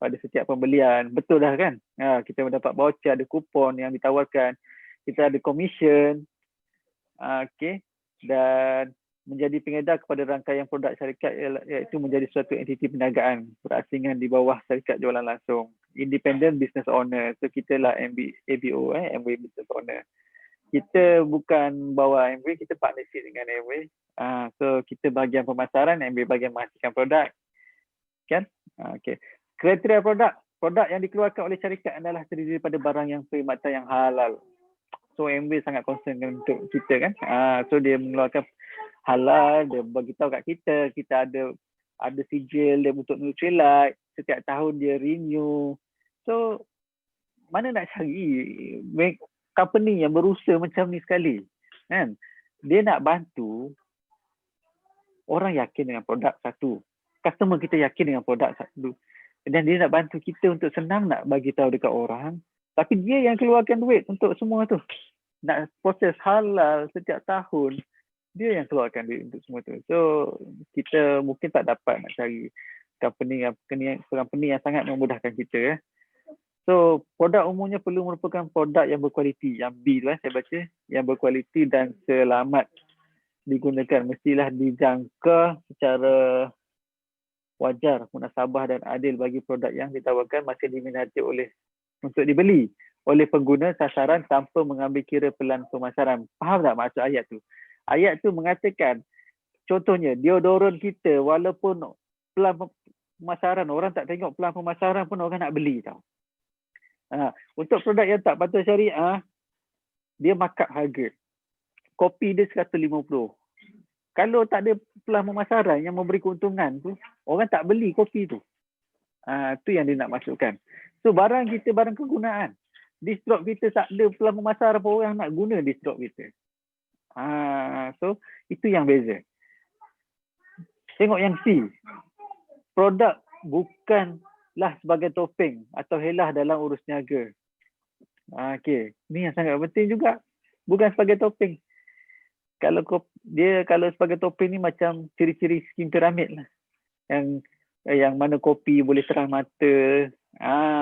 pada setiap pembelian. Betul dah kan? Kita mendapat voucher, ada kupon yang ditawarkan. Kita ada commission. Okay. Dan menjadi pengedar kepada rangkaian produk syarikat iaitu menjadi suatu entiti perniagaan berasingan di bawah syarikat jualan langsung. Independent business owner. So kita lah ABO, MW business owner. Kita bukan bawa MW, kita partnership dengan MW. So kita bahagian pemasaran, MW bahagian menghasilkan produk. Kan? Okay. Kriteria produk yang dikeluarkan oleh syarikat adalah terdiri daripada barang yang perkhidmatan yang halal. So MW sangat concern untuk kita kan. So dia mengeluarkan halal, dia beritahu kat kita ada ada sijil dia untuk Nutrilite, setiap tahun dia renew. So mana nak cari company yang berusaha macam ni sekali, kan? Dia nak bantu orang yakin dengan produk satu, customer kita yakin dengan produk satu, dan dia nak bantu kita untuk senang nak bagi tahu dekat orang, tapi dia yang keluarkan duit untuk semua tu. Nak proses halal setiap tahun, dia yang keluarkan duit untuk semua tu. So kita mungkin tak dapat nak cari company yang sangat memudahkan kita. So produk umumnya perlu merupakan produk yang berkualiti, yang B tu saya baca, yang berkualiti dan selamat digunakan, mestilah dijangka secara wajar, munasabah dan adil bagi produk yang ditawarkan masih diminati untuk dibeli oleh pengguna sasaran tanpa mengambil kira pelan pemasaran. Faham tak maksud ayat tu? Ayat tu mengatakan, contohnya deodoran kita walaupun pelan pemasaran, orang tak tengok pelan pemasaran pun orang nak beli tau. Untuk produk yang tak patut syariah, dia markup harga. Kopi dia 150. Kalau tak ada pelan pemasaran yang memberi keuntungan tu, orang tak beli kopi tu. Tu yang dia nak masukkan. So barang kita barang kegunaan. Distro kita tak ada pelan pemasaran pun orang nak guna distro kita. So itu yang beza. Tengok yang C. Produk bukanlah sebagai topeng atau helah dalam urus niaga. Okey, ni yang sangat penting juga. Bukan sebagai topeng. Kalau sebagai topeng ni macam ciri-ciri skim piramid lah. Yang mana kopi boleh terang mata,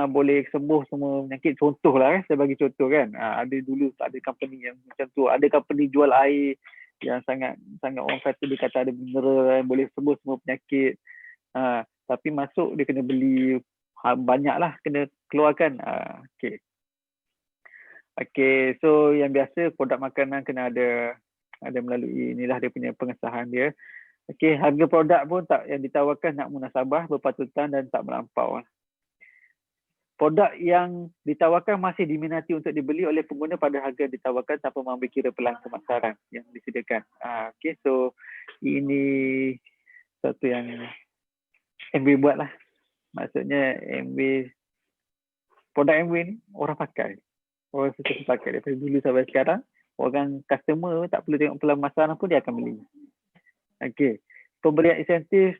boleh sembuh semua penyakit. Contoh lah, saya bagi contoh kan. Ada dulu ada company yang macam tu. Ada company jual air yang sangat orang kata dia kata ada mineral, boleh sembuh semua penyakit. Tapi masuk dia kena beli banyak lah, kena keluarkan. Okay, so yang biasa produk makanan kena ada melalui inilah dia punya pengesahan dia. Okey, harga produk pun tak yang ditawarkan nak munasabah, berpatutan dan tak melampau. Produk yang ditawarkan masih diminati untuk dibeli oleh pengguna pada harga ditawarkan tanpa mengambil kira pelan pemasaran yang disediakan. Okey, so ini satu yang MW buat lah. Maksudnya produk MW ni orang pakai. Orang suka pakai daripada dulu sampai sekarang. Orang customer tak perlu tengok pelan pemasaran pun dia akan beli. Okey, pemberian insentif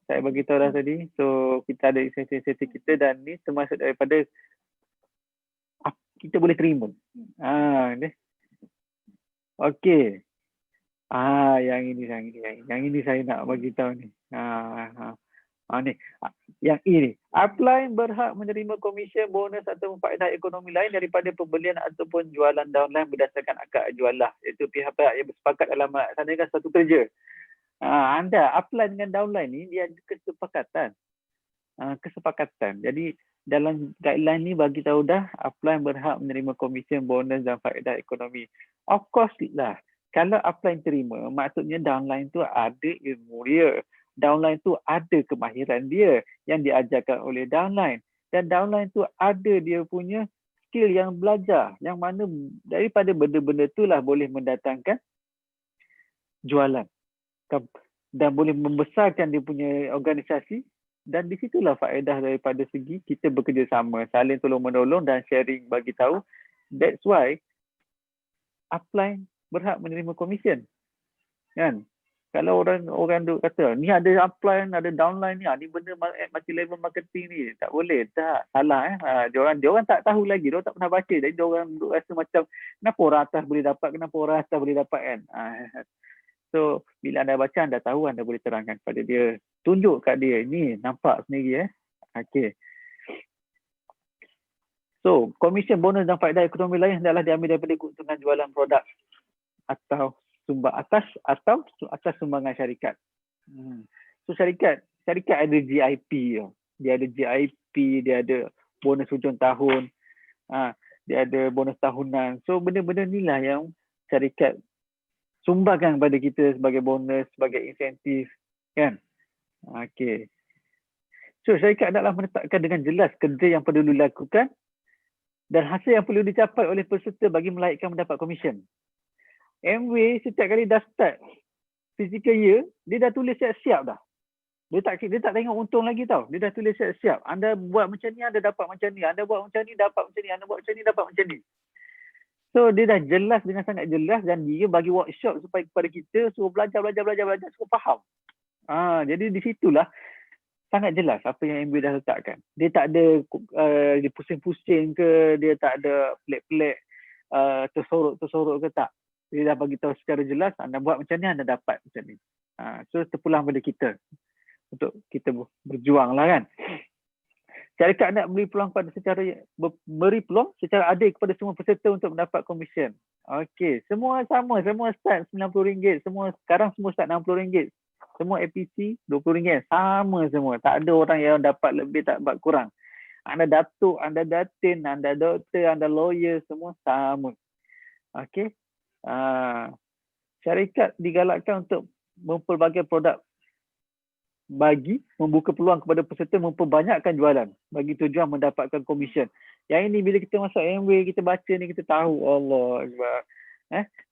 saya bagi tahu dah tadi. So kita ada insentif kita dan ni termasuk daripada kita boleh terima. Okey. Yang ini saya nak bagi tahu ni. Ni. Yang ini, upline berhak menerima komisen, bonus atau faedah ekonomi lain daripada pembelian ataupun jualan downline berdasarkan akad jualah. Itu pihak-pihak yang bersepakat dalam melaksanakan satu kerja. Anda upline dengan downline ni dia ada kesepakatan. Jadi dalam guideline ni bagi tahu dah upline berhak menerima komisen, bonus dan faedah ekonomi. Of course lah. Kalau upline terima, maksudnya downline tu ada ilmu dia. Downline tu ada kemahiran dia yang diajarkan oleh downline. Dan downline tu ada dia punya skill yang belajar. Yang mana daripada benda-benda itulah boleh mendatangkan jualan. Dan boleh membesarkan dia punya organisasi. Dan di situlah faedah daripada segi kita bekerjasama. Saling tolong-menolong dan sharing bagi tahu. That's why upline berhak menerima komisen. Kan? Kalau orang duk kata, ni ada upline, ada downline ni, ni benda multi level marketing ni, tak boleh, tak, salah. Diorang tak tahu lagi, diorang tak pernah baca, jadi diorang duk rasa macam, kenapa orang atas boleh dapat, kenapa orang atas boleh dapat kan. So, bila anda baca, anda tahu, anda boleh terangkan kepada dia, tunjuk kat dia, ni nampak sendiri. Okay. So, komisen, bonus dan faedah ekonomi lain adalah diambil daripada keuntungan jualan produk atau atas sumbangan syarikat. So syarikat ada GIP. Dia ada GIP, dia ada bonus hujung tahun, dia ada bonus tahunan. So benda-benda inilah yang syarikat sumbangkan kepada kita sebagai bonus, sebagai insentif, kan? Okey. So syarikat adalah menetapkan dengan jelas kerja yang perlu dilakukan dan hasil yang perlu dicapai oleh peserta bagi melayakkan mendapat komisen. MW setiap kali dah start physical year, dia dah tulis siap-siap dah. Dia tak tengok untung lagi tau. Dia dah tulis siap-siap. Anda buat macam ni, anda dapat macam ni. Anda buat macam ni, dapat macam ni. Anda buat macam ni, dapat macam ni. So dia dah jelas dengan sangat jelas dan dia bagi workshop supaya kepada kita suruh belajar suruh faham. Jadi di situlah sangat jelas apa yang MBA dah letakkan. Dia tak ada dia pusing-pusing ke, dia tak ada pelik-pelik tersorok ke tak. Dia dah bagi tahu secara jelas, anda buat macam ni, anda dapat macam ni. So terpulang pada kita untuk kita berjuang lah kan. Syarikat nak beri peluang secara adil kepada semua peserta untuk mendapat komisen. Okey, semua sama, semua start RM90, sekarang semua start RM60. Semua APC RM20, sama semua. Tak ada orang yang dapat lebih, tak dapat kurang. Anda datuk, anda datin, anda doktor, anda lawyer, semua sama. Okey. Syarikat digalakkan untuk mempelbagai produk bagi membuka peluang kepada peserta memperbanyakkan jualan bagi tujuan mendapatkan komisen. Yang ini bila kita masuk Amway, kita baca ni, kita tahu Allah Akbar.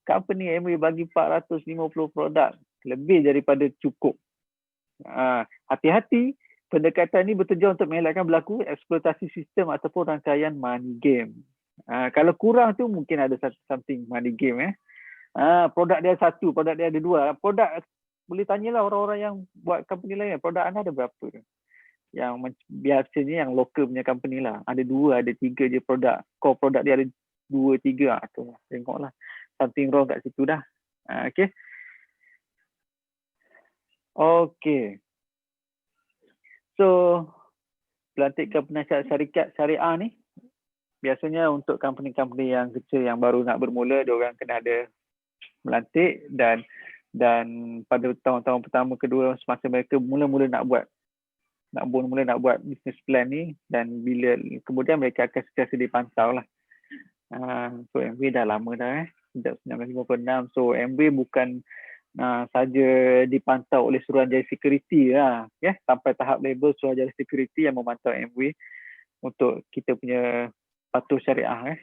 Company Amway bagi 450 produk, lebih daripada cukup. Hati-hati, pendekatan ini bertujuan untuk mengelakkan berlaku eksploitasi sistem ataupun rangkaian money game. Kalau kurang tu mungkin ada something money game. Produk dia satu, produk dia ada dua. Produk boleh tanyalah orang-orang yang buat company lain, produk anda ada berapa? Yang biasanya yang local punya company lah. Ada 2, ada 3 je produk. Core produk dia ada 2, 3. Tengoklah. Something wrong kat situ dah. Okay. Okay. So, pelantikan penasihat syarikat syariah ni, biasanya untuk company-company yang kecil yang baru nak bermula, diorang kena ada melantik dan pada tahun-tahun pertama kedua semasa mereka mula-mula nak buat business plan ni, dan bila kemudian mereka akan sentiasa dipantau lah. So Amway dah lama dah sejak 1956. So Amway bukan saja dipantau oleh Suruhanjaya Security lah, sampai tahap label Suruhanjaya Security yang memantau Amway untuk kita punya patuh syariah.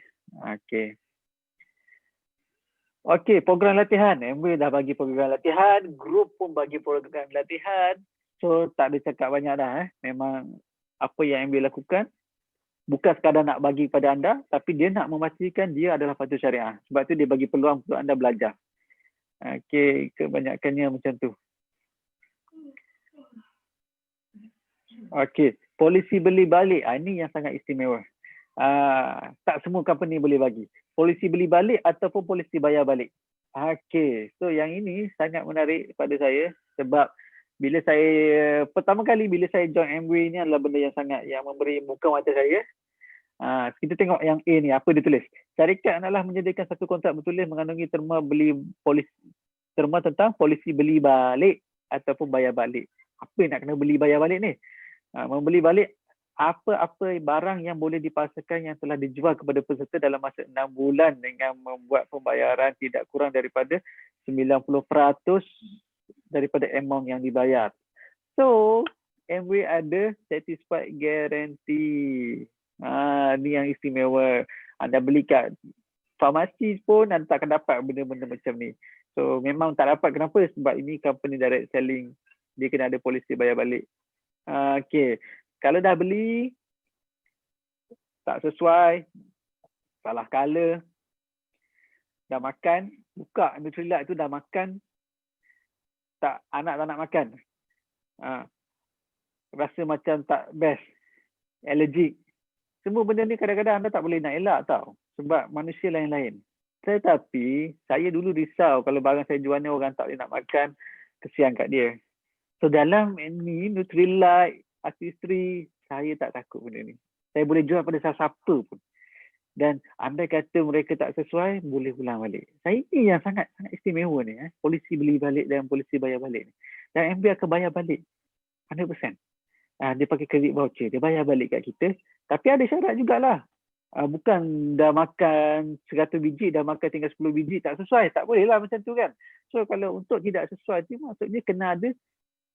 Okey, program latihan. Amway dah bagi program latihan, grup pun bagi program latihan. So tak ada cakap banyak dah. Memang apa yang Amway lakukan bukan sekadar nak bagi kepada anda, tapi dia nak memastikan dia adalah patuh syariah. Sebab tu dia bagi peluang untuk anda belajar. Okey, kebanyakannya macam tu. Okey, polisi beli balik. Ini yang sangat istimewa. Tak semua company boleh bagi. Polisi beli balik ataupun polisi bayar balik. Okey, so yang ini sangat menarik pada saya sebab bila saya pertama kali bila saya join Amway ni adalah benda yang memberi buka mata saya. Kita tengok yang A ni, apa dia tulis. Syarikat adalah menyediakan satu kontrak bertulis mengandungi terma tentang polisi beli balik ataupun bayar balik. Apa yang nak kena beli bayar balik ni? Membeli balik apa-apa barang yang boleh dipasarkan yang telah dijual kepada peserta dalam masa 6 bulan dengan membuat pembayaran tidak kurang daripada 90% daripada amount yang dibayar. So, Amway ada satisfied guarantee. Ni yang istimewa. Anda beli kat farmasi pun anda tak akan dapat benda-benda macam ni. So, memang tak dapat. Kenapa? Sebab ini company direct selling. Dia kena ada polisi bayar balik. Okay. Kalau dah beli, tak sesuai, salah color, dah makan, buka Nutrilite tu dah makan, anak tak nak makan. Rasa macam tak best, allergic. Semua benda ni kadang-kadang anda tak boleh nak elak tau. Sebab manusia lain-lain. Tetapi, saya dulu risau kalau barang saya jual ni orang tak boleh nak makan, kesian kat dia. So dalam ni, Nutrilite, Artistry, saya tak takut benda ni. Saya boleh jual pada siapa pun. Dan andai kata mereka tak sesuai, boleh ulang balik. Saya ini yang sangat istimewa ni. Polisi beli balik dan polisi bayar balik ni. Dan MB akan bayar balik 100%. Dia pakai kredit voucher, dia bayar balik kat kita. Tapi ada syarat jugalah. Bukan dah makan 100 biji, dah makan tinggal 10 biji, tak sesuai. Tak boleh lah macam tu kan. So kalau untuk tidak sesuai tu, maksudnya kena ada,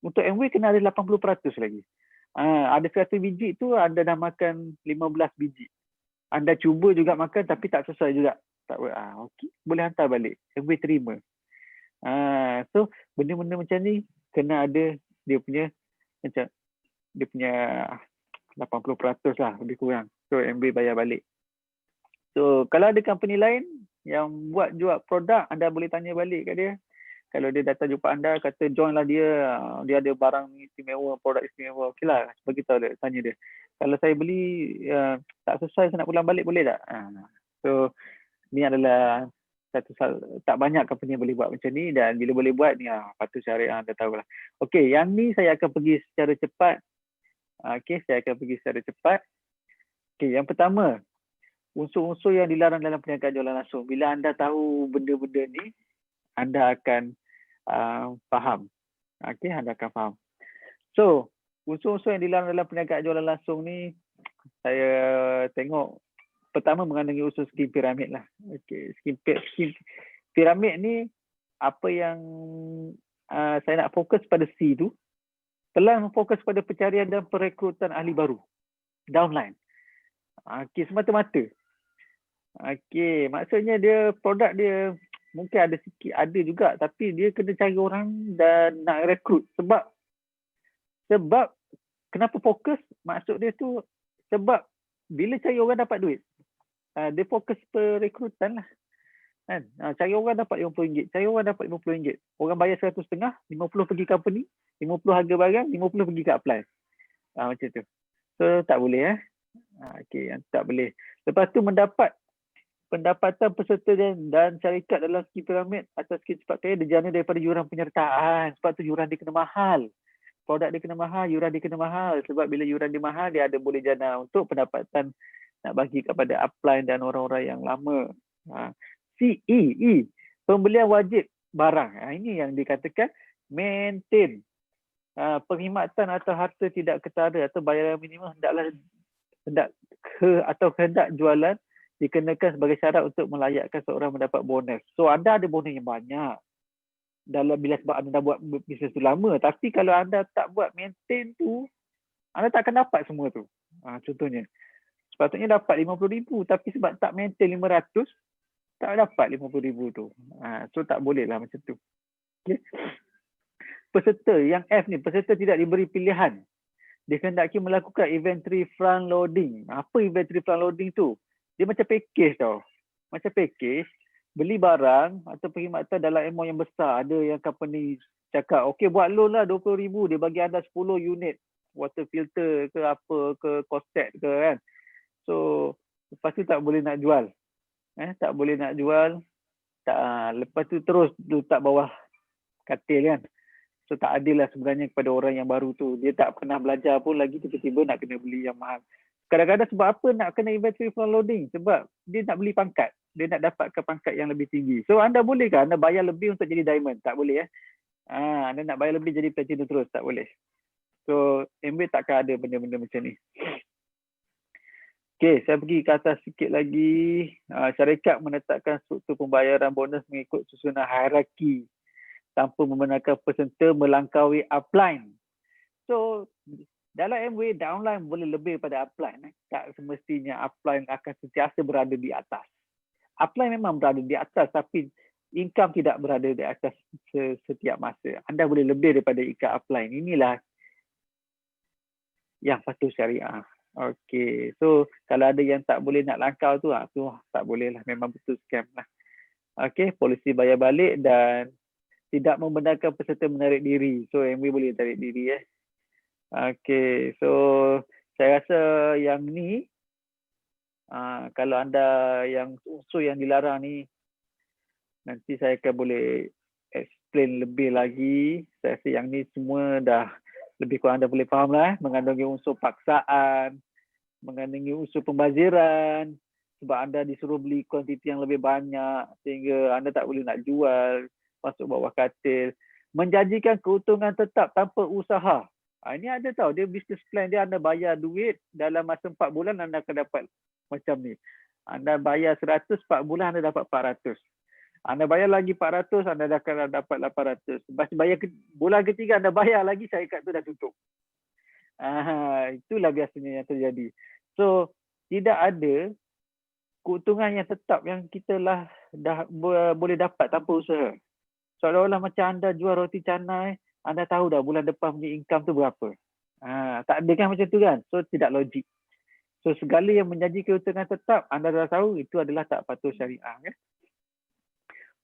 untuk Amway kena ada 80% lagi. Ada 100 biji tu anda dah makan 15 biji. Anda cuba juga makan tapi tak sesuai juga. Tak boleh. Okey, boleh hantar balik. Amway terima. So benda-benda macam ni kena ada dia punya macam dia punya 80% lah lebih kurang. So MB bayar balik. So kalau ada company lain yang jual produk, anda boleh tanya balik kat dia. Kalau dia datang jumpa anda, kata join lah dia ada barang istimewa, produk istimewa, okey lah, bagi tahu dia, tanya dia. Kalau saya beli tak sesuai, saya nak pulang balik, boleh tak? So ni adalah satu tak banyak company yang boleh buat macam ni, dan bila boleh buat ni patuh syariah, anda tahulah. Okey, yang ni saya akan pergi secara cepat. Saya akan pergi secara cepat. Okey, yang pertama, unsur-unsur yang dilarang dalam perniagaan jualan langsung. Bila anda tahu benda-benda ni, anda akan faham. Anda akan faham. So, unsur-unsur yang dilarang dalam perniagaan jualan langsung ni, saya tengok pertama mengandungi unsur skim piramid lah. Skim piramid ni, apa yang saya nak fokus pada C tu, telah fokus pada pencarian dan perekrutan ahli baru, downline. Semata-mata. Maksudnya dia produk dia mungkin ada sikit, ada juga, tapi dia kena cari orang dan nak rekrut. Sebab kenapa fokus? Maksud dia tu sebab bila cari orang dapat duit, dia fokus perekrutan lah. Cari orang dapat RM50, cari orang dapat RM50. Orang bayar RM100.5, RM50 pergi company, RM50 harga barang, RM50 pergi ke apply. Macam tu. So tak boleh tak boleh. Lepas tu mendapat pendapatan peserta dan syarikat dalam skim piramid atau skim cepat kaya dijana daripada yuran penyertaan. Sebab tu yuran dia kena mahal. Produk dia kena mahal, yuran dia kena mahal. Sebab bila yuran dia mahal, dia ada boleh jana untuk pendapatan nak bagi kepada upline dan orang-orang yang lama. CE, pembelian wajib barang. Ini yang dikatakan maintain. Perkhidmatan atau harta tidak ketara atau bayaran minimum hendak jualan dikenakan sebagai syarat untuk melayakkan seorang mendapat bonus. So anda ada bonus yang banyak bila sebab anda dah buat bisnes tu lama. Tapi kalau anda tak buat maintain tu, anda tak akan dapat semua tu. Contohnya, sepatutnya dapat RM50,000 tapi sebab tak maintain RM500, tak dapat RM50,000 tu. So tak boleh lah macam tu. Okay. Peserta yang F ni, peserta tidak diberi pilihan. Dikehendaki melakukan inventory front loading. Apa inventory front loading tu? Dia macam package tau. Macam package, beli barang atau perkhidmatan dalam amount yang besar. Ada yang company cakap, okey buat loan lah RM20,000, dia bagi anda 10 unit water filter ke apa ke, koset ke kan. So, lepas tu tak boleh nak jual. Tak boleh nak jual. Lepas tu terus letak bawah katil kan. So tak adil lah sebenarnya kepada orang yang baru tu. Dia tak pernah belajar pun lagi tiba-tiba nak kena beli yang mahal. Kadang-kadang sebab apa nak kena inventory front loading? Sebab dia nak beli pangkat. Dia nak dapatkan pangkat yang lebih tinggi. So anda boleh ke anda bayar lebih untuk jadi diamond? Tak boleh anda nak bayar lebih jadi platinum terus? Tak boleh. So MB takkan ada benda-benda macam ni. Okey, saya pergi ke atas sikit lagi. Syarikat menetapkan struktur pembayaran bonus mengikut susunan hierarki tanpa membenarkan peserta melangkaui upline. So, dalam MW, downline boleh lebih daripada upline. Tak semestinya upline akan sentiasa berada di atas. Upline memang berada di atas, tapi income tidak berada di atas setiap masa. Anda boleh lebih daripada income upline. Inilah yang patuh syariah. Okey, so kalau ada yang tak boleh nak langkau tu, tu tak boleh lah. Memang betul scam lah. Okey, polisi bayar balik dan tidak membenarkan peserta menarik diri. So MW boleh tarik diri Okey, so saya rasa yang ni kalau anda yang unsur yang dilarang ni, nanti saya akan boleh explain lebih lagi. Saya rasa yang ni semua dah lebih kurang anda boleh faham lah. Mengandungi unsur paksaan, mengandungi unsur pembaziran, sebab anda disuruh beli kuantiti yang lebih banyak sehingga anda tak boleh nak jual, masuk bawah katil. Menjanjikan keuntungan tetap tanpa usaha. Ini ada tahu, dia business plan dia, anda bayar duit dalam masa 4 bulan anda akan dapat macam ni. Anda bayar 100, 4 bulan anda dapat 400. Anda bayar lagi 400, anda akan dapat 800. Lepas bayar bulan ketiga anda bayar lagi, syarikat tu dah tutup. Itulah biasanya yang terjadi. So, tidak ada keuntungan yang tetap yang kita dah boleh dapat tanpa usaha. Seolah-olah macam anda jual roti canai, anda tahu dah bulan depan punya income tu berapa. Tak ada kan macam tu kan. So tidak logik. So segala yang menjanji keuntungan tetap anda dah tahu itu adalah tak patuh syariah kan.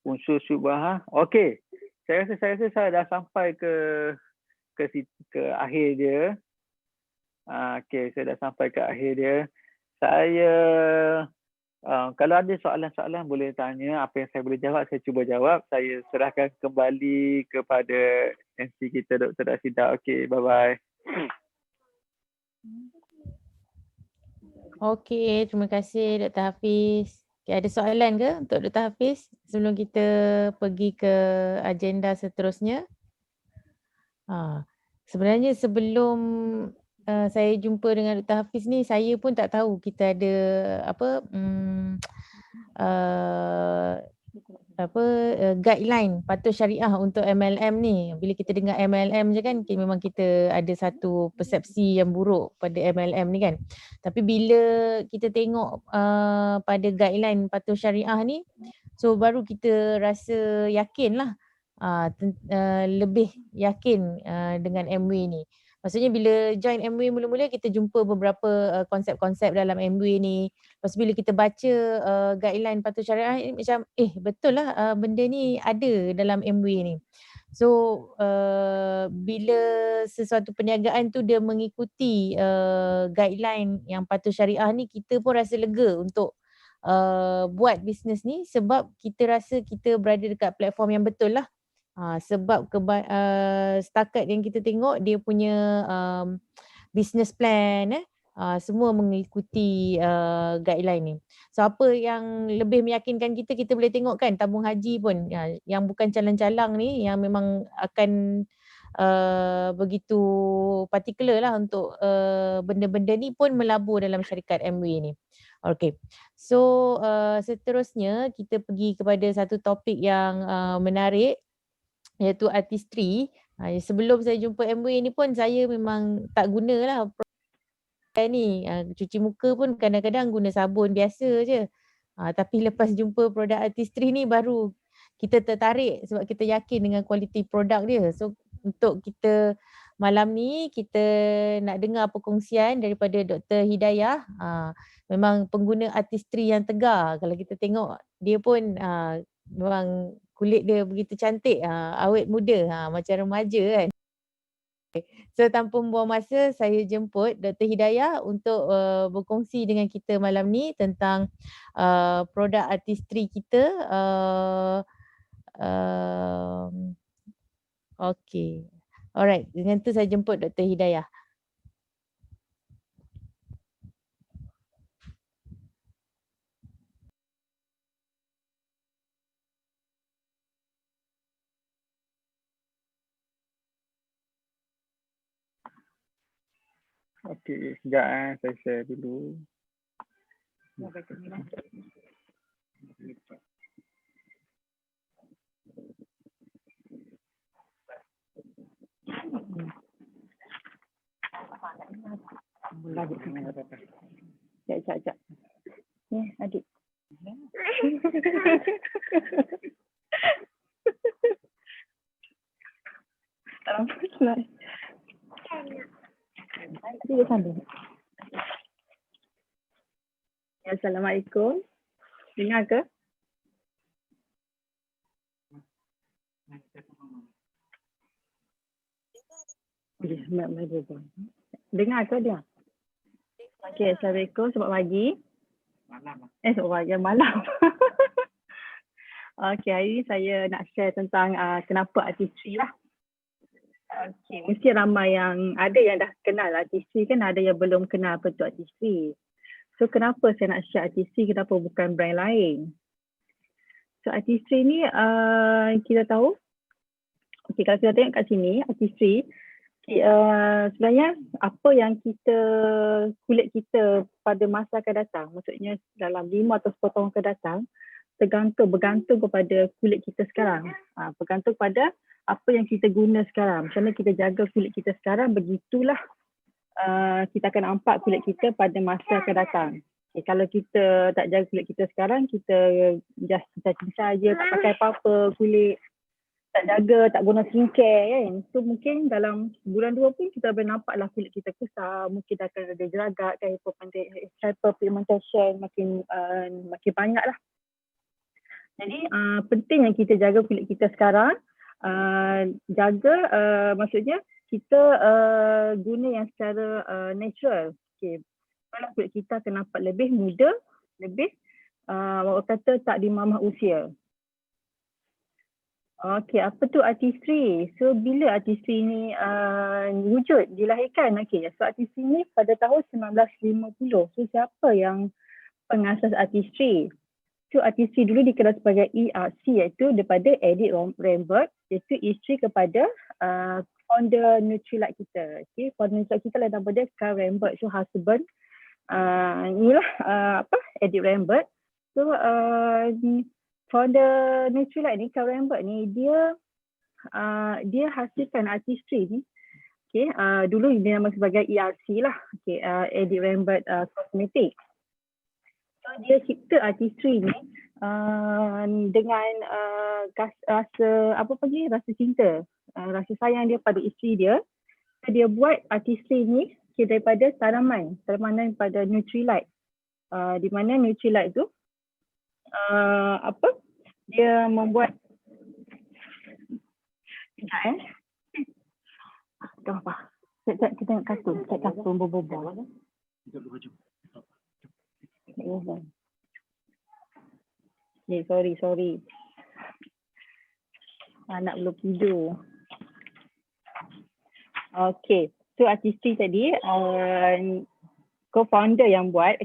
Unsur syubhah. Okey. Saya rasa saya dah sampai ke akhir dia. Okey, saya dah sampai ke akhir dia. Saya kalau ada soalan-soalan boleh tanya. Apa yang saya boleh jawab, saya cuba jawab. Saya serahkan kembali kepada MC kita, Dr. Rasida. Okey, bye-bye. Okey, terima kasih Dr. Hafiz. Okay, ada soalan ke untuk Dr. Hafiz sebelum kita pergi ke agenda seterusnya? Sebenarnya sebelum saya jumpa dengan Dr. Hafiz ni, saya pun tak tahu kita ada guideline patuh syariah untuk MLM ni. Bila kita dengar MLM je kan, memang kita ada satu persepsi yang buruk pada MLM ni kan. Tapi bila kita tengok pada guideline patuh syariah ni, so baru kita rasa yakin lah, lebih yakin dengan MW ni. Maksudnya bila join MW mula-mula kita jumpa beberapa konsep-konsep dalam MW ni. Lepas bila kita baca guideline patuh syariah ni macam betul lah benda ni ada dalam MW ni. So bila sesuatu perniagaan tu dia mengikuti guideline yang patuh syariah ni, kita pun rasa lega untuk buat bisnes ni sebab kita rasa kita berada dekat platform yang betul lah. Sebab setakat yang kita tengok dia punya business plan semua mengikuti guideline ni. So apa yang lebih meyakinkan kita boleh tengok kan tabung haji pun yang bukan calang-calang ni, yang memang akan begitu particular lah untuk benda-benda ni pun melabur dalam syarikat MW ni. Okay, so seterusnya kita pergi kepada satu topik yang menarik, iaitu artistry. Sebelum saya jumpa MW ni pun saya memang tak gunalah ni. Cuci muka pun kadang-kadang guna sabun biasa je. Tapi lepas jumpa produk artistry ni baru kita tertarik sebab kita yakin dengan kualiti produk dia. So untuk kita malam ni kita nak dengar perkongsian daripada Dr. Hidayah. Memang pengguna artistry yang tegar. Kalau kita tengok dia pun memang kulit dia begitu cantik, awet muda, macam remaja kan. So tanpa membuang masa, saya jemput Dr. Hidayah untuk berkongsi dengan kita malam ni tentang produk artistry kita. Okay. Alright, dengan tu saya jemput Dr. Hidayah. Okey, sekejap saya share dulu. Sekejap. Ni adik. Tak nampak slide. Dia sambung. Assalamualaikum. Dengar ke? Dengar ke dia? Okey, Assalamualaikum. Selamat pagi. Selamat pagi. Malam. Okey, hari ni saya nak share tentang kenapa artistry lah. Okey, mesti ramai yang ada yang dah kenal artistry kan, ada yang belum kenal apa tu artistry. So kenapa saya nak share artistry, kenapa bukan brand lain? So artistry ni kita tahu, okay, kalau kita tengok kat sini artistry, sebenarnya apa yang kulit kita pada masa akan datang, maksudnya dalam 5 atau 10 tahun akan datang, bergantung kepada kulit kita sekarang. Bergantung pada apa yang kita guna sekarang. Macam mana kita jaga kulit kita sekarang, begitulah kita akan nampak kulit kita pada masa akan datang. Okay, kalau kita tak jaga kulit kita sekarang, kita just cincang-cincang je, tak pakai apa-apa kulit, tak jaga, tak guna skincare kan. So mungkin dalam bulan 2 pun kita boleh nampak lah kulit kita kusam, mungkin akan ada jeragat kan, hyperpigmentation makin banyak lah. Jadi penting yang kita jaga kulit kita sekarang. Maksudnya kita guna yang secara natural. Okay. Kalau kulit kita akan nampak lebih muda, lebih orang kata tak dimamah usia. Okey, apa tu artistry? So bila artistry ni wujud, dilahirkan? Okey, so artistry ni pada tahun 1950. So siapa yang pengasas artistry? So artistry dulu dikenal sebagai ERC, iaitu daripada Edith Rambert, iaitu isteri kepada founder Nutrilite kita. Okey, founder Nutrilite kita lah nama dia Carl Rambert. So husband inilah Edith Rambert. So founder Nutrilite ni, Carl Rambert ni, dia hasilkan artistry ni. Okay, dulu dia nama sebagai ERC lah. Okay, Edith Rambert Cosmetics. So dia cipta artistry ni dengan rasa cinta, rasa sayang dia pada isteri dia. So, dia buat artistry ni daripada tanaman pada Nutrilite. Di mana Nutrilite tu dia membuat kita tengok kartun, bobo. Sorry. Anak belum tidur. Okay, so artistry tadi co-founder yang buat,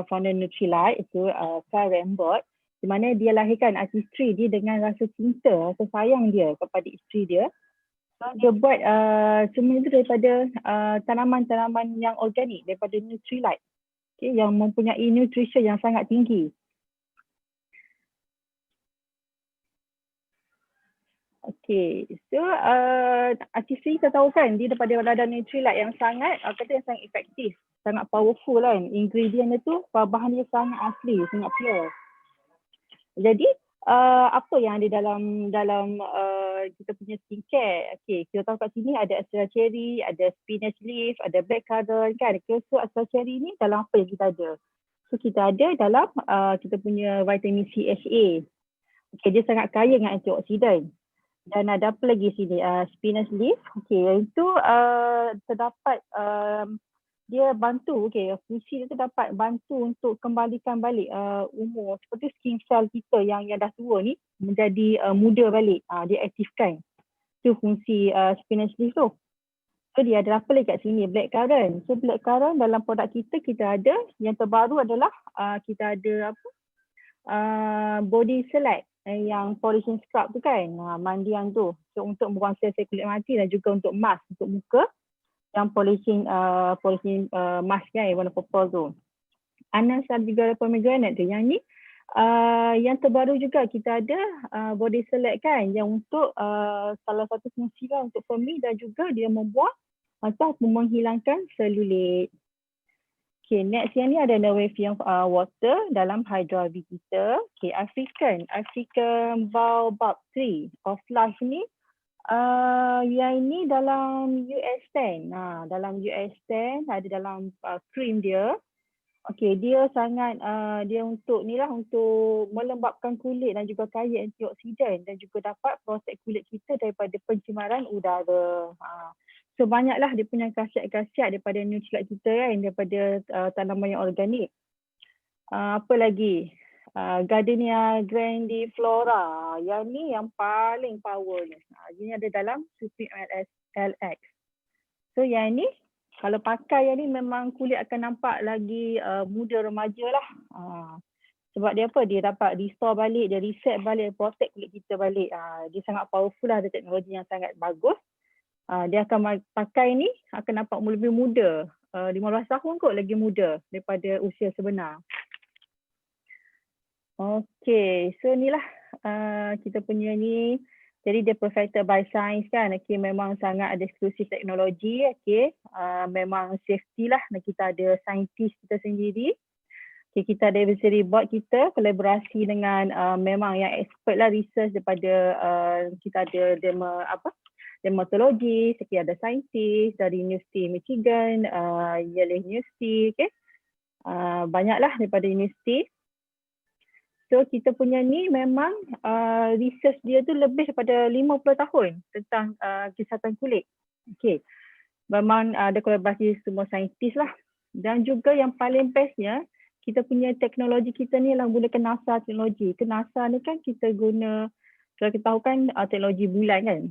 founder Nutrilite itu Carl Rambert, di mana dia lahirkan artistry dia dengan rasa cinta, rasa sayang dia kepada isteri dia. So dia buat semua itu daripada tanaman-tanaman yang organik, daripada Nutrilite, yang mempunyai nutrition yang sangat tinggi. Okay, so artistry kita tahu kan, dia daripada ladang Nutrilite yang sangat efektif, sangat powerful kan. Ingredient dia tu, bahan dia sangat asli, sangat pure. Jadi apa yang ada dalam kita punya skincare? Okay, kita tahu kat sini ada Astera Cherry, ada spinach leaf, ada blackcurrant kan. Okay, so Astera Cherry ni dalam apa yang kita ada? So kita ada dalam kita punya vitamin CHA. Okay, dia sangat kaya dengan antioksidan. Dan ada apa lagi sini? Spinach leaf. Okay, itu terdapat dia bantu, fungsi dia tu dapat bantu untuk kembalikan balik umur, seperti skin cell kita yang dah tua ni menjadi muda balik. Dia aktifkan. Itu fungsi spinach leaf tu. So dia ada apa lagi kat sini? Blackcurrant. So blackcurrant dalam produk kita ada, yang terbaru adalah kita ada body select yang polishing scrub tu kan, mandian tu. So untuk membuang sel-sel kulit mati dan juga untuk mask untuk muka, yang polishing mask kan, warna purple tu. Anas dan juga pomegranate tu. Yang ni yang terbaru juga kita ada body select kan, yang untuk salah satu fungsi lah untuk pemih dan juga dia membuang atau menghilangkan selulit. Okay, next yang ni ada Norwegian water dalam Hydra V kita. Okay, African baobab tree of life ni, yang ini dalam US 10. Dalam US 10 ada dalam cream dia. Okay, dia sangat dia untuk ni lah, untuk melembapkan kulit dan juga kaya antioksidan dan juga dapat protect kulit kita daripada pencemaran udara. So banyaklah dia punya khasiat-khasiat daripada Nutrilite kita kan, daripada tanaman yang organik. Apa lagi? Gardenia grandiflora. Yang ni yang paling power ni. Ini ada dalam Supreme LX. So yang ni kalau pakai yang ni memang kulit akan nampak lagi muda remaja lah. Sebab dia apa? Dia dapat restore balik, dia reset balik, protect kulit kita balik. Dia sangat powerful lah, ada teknologi yang sangat bagus. Dia akan pakai ni akan nampak lebih muda. 15 tahun kot lagi muda daripada usia sebenar. Okay, so inilah kita punya ni. Jadi dia perfected by science kan. Okay, memang sangat ada eksklusif teknologi. Okay, memang safety lah. Dan kita ada saintis kita sendiri. Okay, kita ada advisory board kita, kolaborasi dengan memang yang expert lah research daripada kita ada dermatologi, kita ada saintis dari University Michigan, Yale University, okay. Banyaklah daripada universiti. So kita punya ni memang research dia tu lebih daripada 50 tahun tentang kesihatan kulit. Okay. Memang ada kolaborasi semua saintis lah. Dan juga yang paling bestnya, kita punya teknologi kita ni lah gunakan NASA teknologi. Ke NASA ni kan kita guna, kalau kita tahu kan teknologi bulan kan.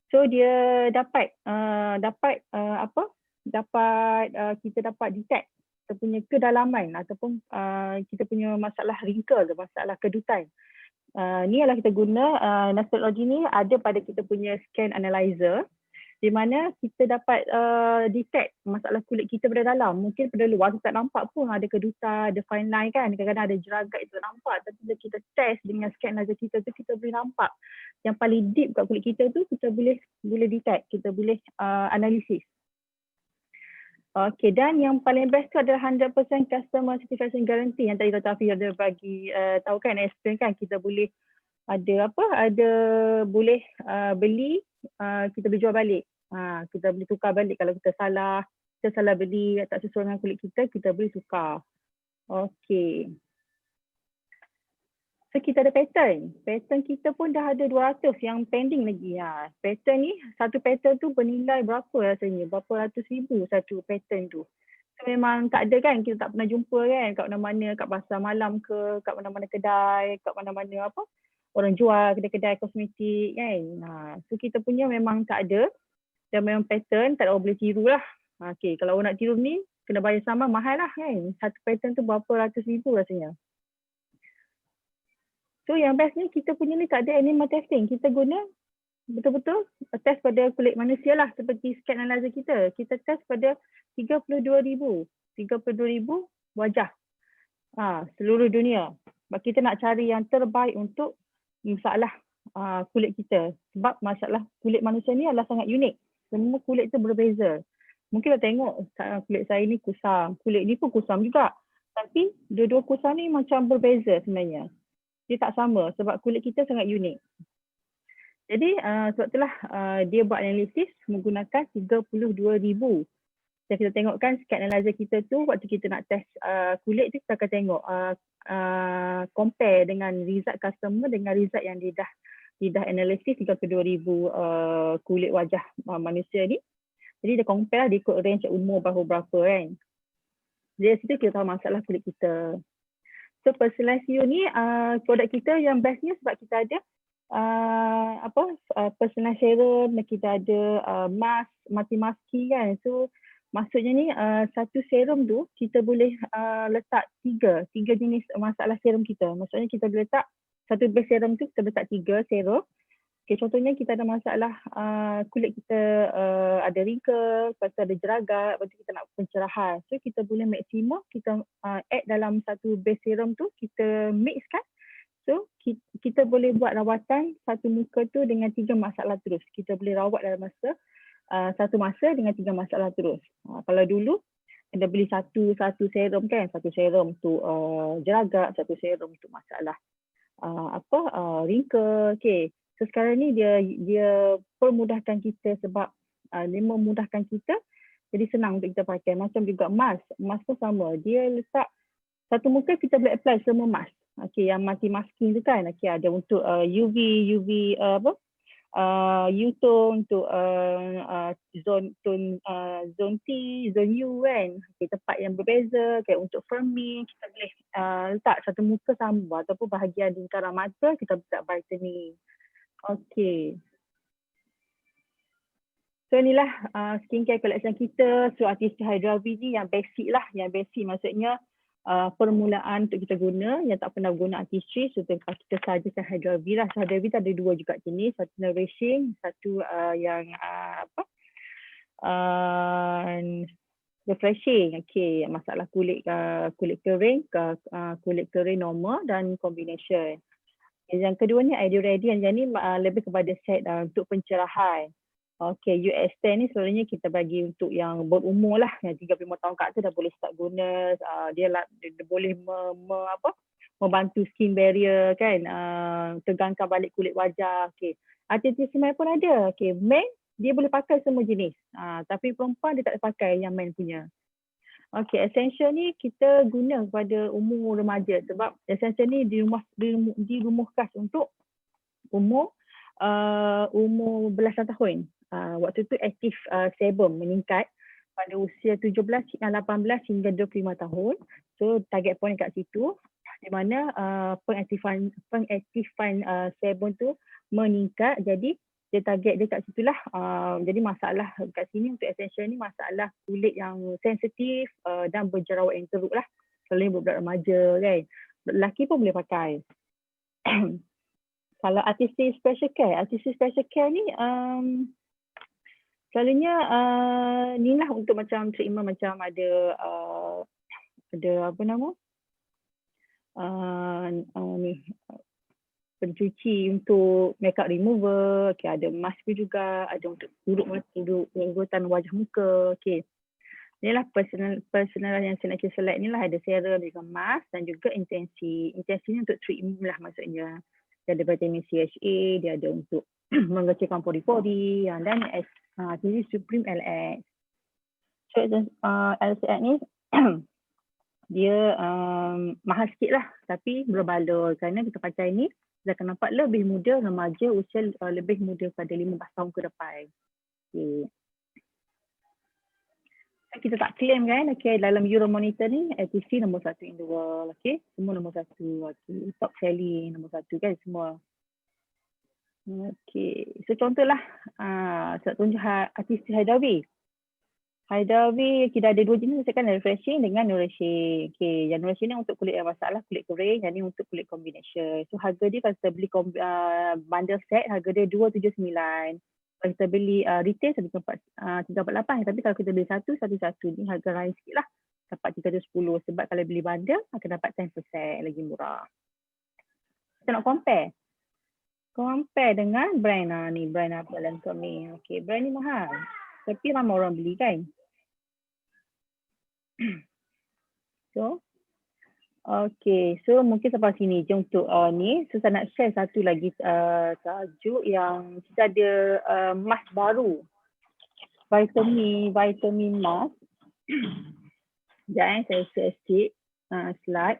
So dia dapat kita dapat detect kita punya kedalaman ataupun kita punya masalah wrinkle, masalah kedutan. Ni adalah kita guna NASA teknologi ni ada pada kita punya scan analyzer, di mana kita dapat detect masalah kulit kita pada dalam. Mungkin pada luar kita tak nampak pun ada kedutan, ada fine line kan, kadang-kadang ada jeragat itu tak nampak. Tapi bila kita test dengan scan laser kita tu, kita boleh nampak yang paling deep kat kulit kita tu, kita boleh detect, kita boleh analisis. Okay, dan yang paling best tu adalah 100% customer satisfaction guarantee yang tadi Dr. Hafiz ada bagi tahu kan, explain kan, kita boleh boleh beli, kita boleh jual balik. Kita boleh tukar balik kalau kita salah beli, tak sesuai dengan kulit kita boleh tukar. Okay. So kita ada pattern. Pattern kita pun dah ada 200 yang pending lagi. Pattern ni, satu pattern tu bernilai berapa rasanya? Berapa ratus ribu satu pattern tu. So memang tak ada kan, kita tak pernah jumpa kan kat mana-mana, kat pasar malam ke, kat mana-mana kedai, kat mana-mana orang jual, kedai-kedai kosmetik kan. So kita punya memang tak ada. Dan memang pattern, tak ada orang boleh tiru lah. Okay, kalau orang nak tiru ni, kena bayar sama, mahal lah kan. Satu pattern tu berapa ratus ribu rasanya. So yang best ni, kita punya ni tak ada animal testing. Kita guna betul-betul test pada kulit manusia lah, seperti scan analyzer kita. Kita test pada 32,000 wajah seluruh dunia. Sebab kita nak cari yang terbaik untuk masalah kulit kita. Sebab masalah kulit manusia ni adalah sangat unik. Semua kulit tu berbeza. Mungkin kita tengok kulit saya ni kusam, kulit ni pun kusam juga. Tapi dua-dua kusam ni macam berbeza sebenarnya. Dia tak sama sebab kulit kita sangat unik. Jadi sebab itulah dia buat analisis menggunakan 32,000. Dan kita tengokkan scan analyzer kita tu, waktu kita nak test kulit tu, kita akan tengok compare dengan result customer dengan result yang dia dah analisis 32,000 kulit wajah manusia ni. Jadi dia compare lah, dia ikut range umur berapa kan. Dari situ kita tahu masalah kulit kita. So personalized you ni produk kita yang bestnya sebab kita ada personalized serum, kita ada mask, multi-masking kan. So maksudnya ni satu serum tu kita boleh letak tiga jenis masalah serum kita. Maksudnya kita boleh letak satu base serum tu kita letak 3 serum. Okay, contohnya kita ada masalah kulit kita ada wrinkle, lepas tu ada jeragat, lepas tu kita nak pencerahan. So kita boleh maksimum kita add dalam satu base serum tu, kita mixkan. So kita boleh buat rawatan satu muka tu dengan 3 masalah terus. Kita boleh rawat dalam masa satu masa dengan 3 masalah terus. Kalau dulu kita beli satu serum kan, satu serum untuk jeragat, satu serum untuk masalah wrinkle. Okay. So sekarang ni dia permudahkan kita sebab dia memudahkan kita jadi senang untuk kita pakai. Macam juga mask pun sama. Dia letak satu muka kita boleh apply semua mask. Okay, yang multi-masking tu kan. Okay, ada untuk UV U-tone, untuk zone T, zone U kan. Okay, tempat yang berbeza. Okay, untuk firming kita boleh letak satu muka sama ataupun bahagian lingkaran mata kita letak brightening. Okay. So inilah skincare collection kita. So Artistry Hydra V ni yang basic lah. Yang basic maksudnya permulaan untuk kita guna. Yang tak pernah guna Artistry. So kita sahajakan Hydra V lah. So Hydra V ada 2 juga jenis. Satu nourishing, satu yang refreshing. Okay. Masalah kulit kering, kulit kering normal dan combination. Yang kedua ni Ideal Radiant, yang ni lebih kepada set untuk pencerahan. Okay, US10 ni selalunya kita bagi untuk yang berumur lah, yang 35 tahun kat atas dah boleh start guna. Dia boleh membantu skin barrier kan, tegangkan balik kulit wajah. Okay. Artificial smile pun ada. Okay, men dia boleh pakai semua jenis. Tapi perempuan dia tak boleh pakai yang men punya. Okay, essential ni kita guna kepada umur remaja sebab essential ni dirumah khas untuk umur belasan tahun. Waktu tu aktif sebum meningkat pada usia 17, 18 hingga 25 tahun. So target point kat situ di mana pengaktifan sebum tu meningkat, jadi dia target dia kat situlah. Jadi masalah kat sini untuk essential ni masalah kulit yang sensitif dan berjerawat yang teruk lah. Selalunya budak remaja kan. Lelaki pun boleh pakai. Kalau artistic special care ni selalunya ni lah untuk macam treatment macam ada apa nama ni pencuci untuk makeup remover, okay, ada mask juga, ada untuk urutan wajah muka. Okay. Inilah personal yang saya nak select ni lah, ada serum dengan mask dan juga intensi. Intensi ni untuk treatment lah maksudnya. Dia ada vitamin CHA, dia ada untuk mengecilkan pori-pori dan ini Supreme LX. So LCX ni dia mahal sikit lah tapi berbaloi kerana kita pakai ni kita akan nampak lebih muda remaja usia lebih muda pada 15 tahun ke depan. Okay. Kita tak claim kan, okay, dalam Euromonitor ni ATC nombor 1 in the world, okay, semua nombor 1, okay, top selling nombor 1 kan semua. Okay, so contohlah saya tunjuk artis Haidawi kita ada 2 jenis kan, refreshing dengan nourishing. Okay, yang nourishing ni untuk kulit yang masalah, kulit kering, yang ni untuk kulit combination. So harga dia kalau kita beli bundle set, harga dia 279. Kalau kita beli retail 348, tapi kalau kita beli satu ni harga lain sikit lah. Dapat 310 sebab kalau beli bundle akan dapat 10% lagi murah. Kita nak compare dengan brand ni, brand apa Lancome ni. Okay, brand ni mahal. Tapi ramai orang beli kan. So, okay. So mungkin sampai sini je untuk ni. So saya nak share satu lagi tajuk yang kita ada mask baru. Vitamin mask. Sekejap saya share sikit slide.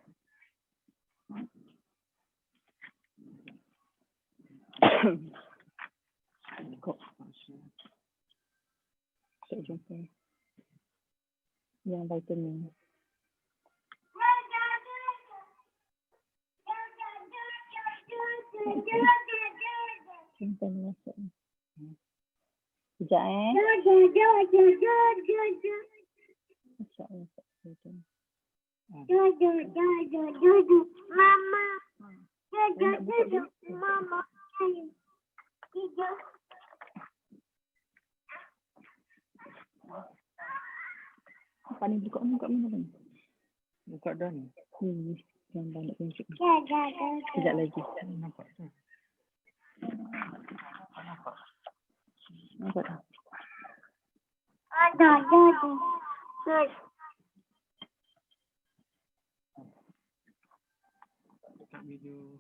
Saya jumpa yang vitamin. Sekejap Mama. Apa ni buka mana ni? Buka dah ni. Yang banyak tunjuk. Sekejap lagi. Nampak tu. Nampak tak? Ada. Dekat video.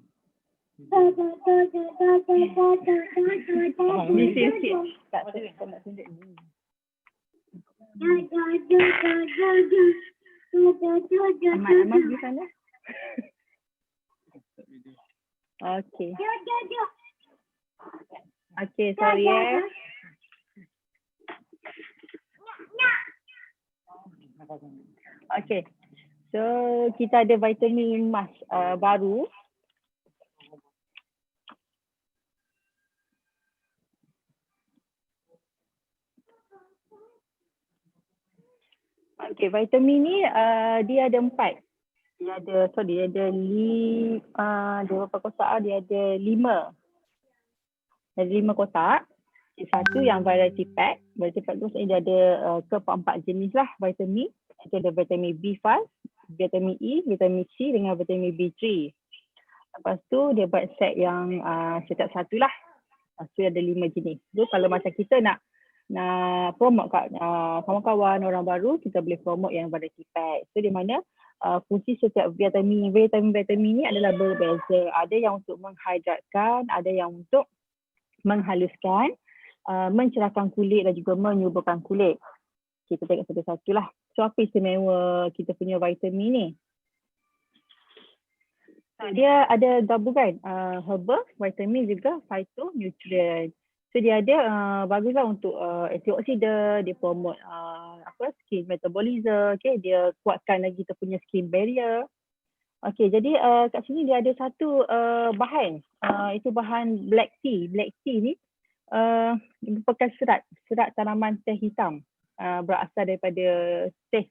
Ni sikit. Tak nak tunjuk ni. Amat di sana. Okay. Okay, sorry Okay. So kita ada vitamin mask baru. Okay, vitamin ni dia ada 4. Dia ada dia berapa kotak? Dia ada 5. Ada 5 kotak. Satu yang variety pack. Variety pack tu maksudnya dia ada ke-4 jenis lah vitamin. Itu ada vitamin B5, vitamin E, vitamin C dengan vitamin B3. Lepas tu dia buat set yang setiap satu lah. So ada 5 jenis. So kalau macam kita nak promote kat kawan-kawan orang baru, kita boleh promote yang variety pack. So di mana fungsi setiap vitamin ni adalah berbeza. Ada yang untuk menghidratkan, ada yang untuk menghaluskan, mencerahkan kulit dan juga menyuburkan kulit. Kita tengok satu-satu lah. So apa istimewa kita punya vitamin ni? Dia ada gabungan herbal, vitamin juga phytonutrient. So dia ada baguslah untuk antioksidan, dia promote skin metabolism, okay, dia kuatkan lagi kita punya skin barrier. Okay, jadi kat sini dia ada satu bahan, itu bahan black tea. Black tea ni merupakan serat tanaman teh hitam, berasal daripada teh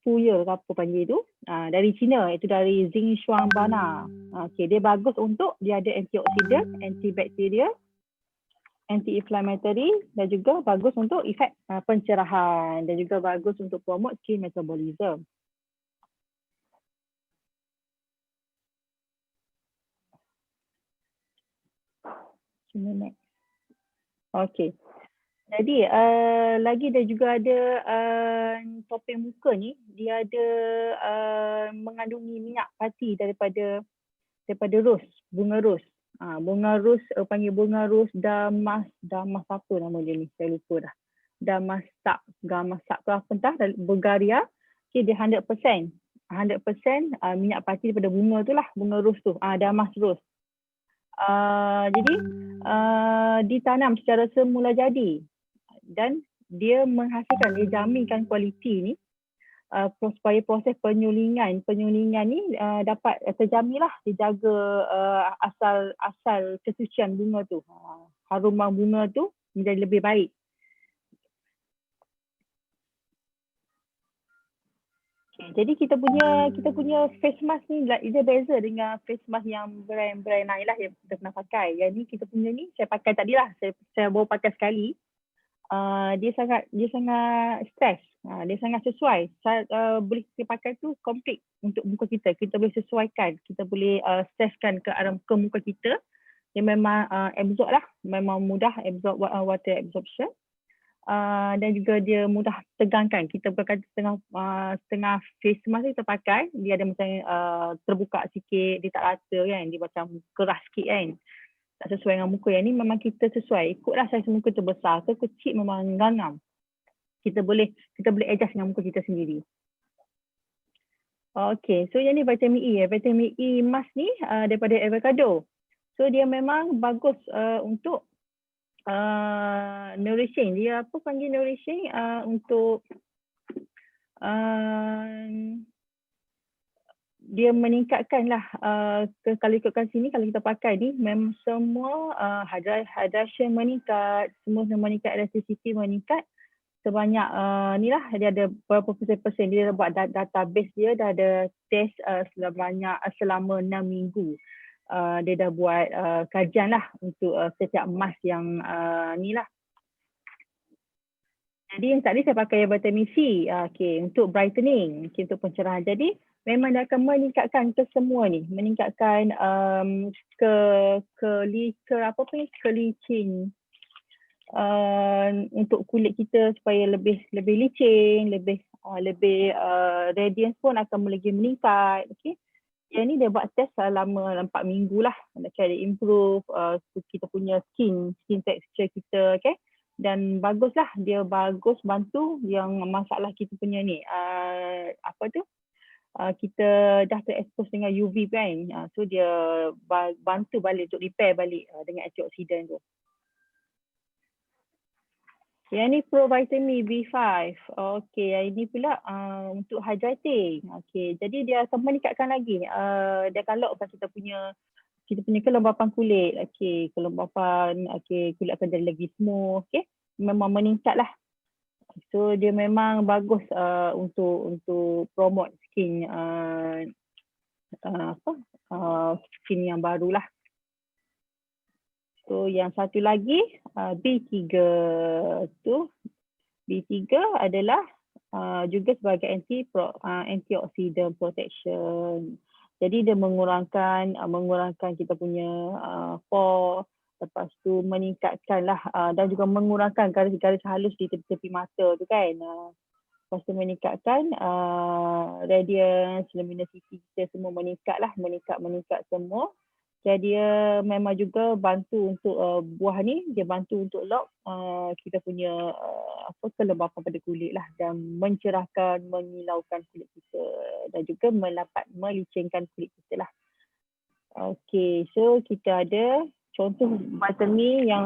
puya ke apa panggil tu, dari China, itu dari Xinjiang. Okay, dia bagus untuk, dia ada antioksidan, antibakteria, anti-inflammatory dan juga bagus untuk efek pencerahan dan juga bagus untuk promote skin metabolism. Okay. Jadi lagi dia juga ada topeng muka ni, dia ada mengandungi minyak pati daripada ros, bunga ros. Bunga ros, panggil bunga ros damas apa nama dia ni, saya lupa dah. Damasak ke apa entah, Bulgaria. Okay, dia 100% minyak pati daripada bunga tu lah, bunga ros tu, damas ros. Jadi ditanam secara semula jadi dan dia menghasilkan, dia jaminkan kualiti ni supaya proses penyulingan ni dapat terjamin lah, dijaga asal kesucian bunga tu, haruman bunga tu menjadi lebih baik. Jadi kita punya face mask ni dia beza dengan face mask yang brand-brand lain lah yang kita pernah pakai. Yang ni kita punya ni saya pakai tadi lah, saya baru pakai sekali. Dia sangat stress, dia sangat sesuai. Boleh kita pakai tu komplit untuk muka kita. Kita boleh sesuaikan, kita boleh stresskan ke muka kita. Dia memang absorb lah, memang mudah absorb water absorption. Dan juga dia mudah tegangkan. Kita berkata setengah face mask kita pakai, dia ada macam terbuka sikit, dia tak rata kan, dia macam keras sikit kan. Tak sesuai dengan muka. Yang ni memang kita sesuai. Ikutlah saiz muka tu besar ke kecil, memang gangam. Kita boleh adjust dengan muka kita sendiri. Okay, so yang ni vitamin E. Vitamin E mask ni daripada avocado. So dia memang bagus untuk nourishing. Dia apa panggil nourishing? Untuk dia meningkatkan lah, kalau ikutkan sini, kalau kita pakai ni memang semua hydration meningkat, semua meningkat, elasticity meningkat sebanyak ni lah, dia ada berapa persen, dia buat database dia, dah ada test selama 6 minggu. Dia dah buat kajian lah untuk setiap mask yang ni lah. Jadi yang tadi saya pakai vitamin C, okay, untuk brightening, okay, untuk pencerahan. Jadi memang dia akan meningkatkan ke semua ni, meningkatkan kelicin untuk kulit kita supaya lebih licin, lebih radiance pun akan lagi meningkat. Okay. Yang ni dia buat test selama 4 minggu lah, nak cari improve kita punya skin texture kita, okay. Dan baguslah, dia bagus bantu yang masalah kita punya ni, kita dah terekspos dengan UV kan, so dia bantu balik untuk repair balik dengan antioksidan tu. Yang ni provitamin B5. Okay, yang ini pula untuk hydrating. Okay, jadi dia akan meningkatkan lagi. Dia akan lockkan kita punya kelembapan kulit. Okay, kelembapan, okay, kulit akan jadi lagi smooth. Okay, memang meningkat lah. So dia memang bagus untuk promote skin skin yang baru lah. So yang satu lagi B3 tu, B3 adalah juga sebagai antioxidant protection. Jadi dia mengurangkan kita punya pore, lepas tu meningkatkanlah dan juga mengurangkan garis-garis halus di tepi mata tu kan. Lepas tu meningkatkan radiance, luminosity kita semua meningkat semua. Jadi dia memang juga bantu untuk buah ni, dia bantu untuk lock kita punya kelembapan pada kulit lah, dan mencerahkan, mengilaukan kulit kita dan juga melicingkan kulit kita lah. Okay, so kita ada contoh vitamin yang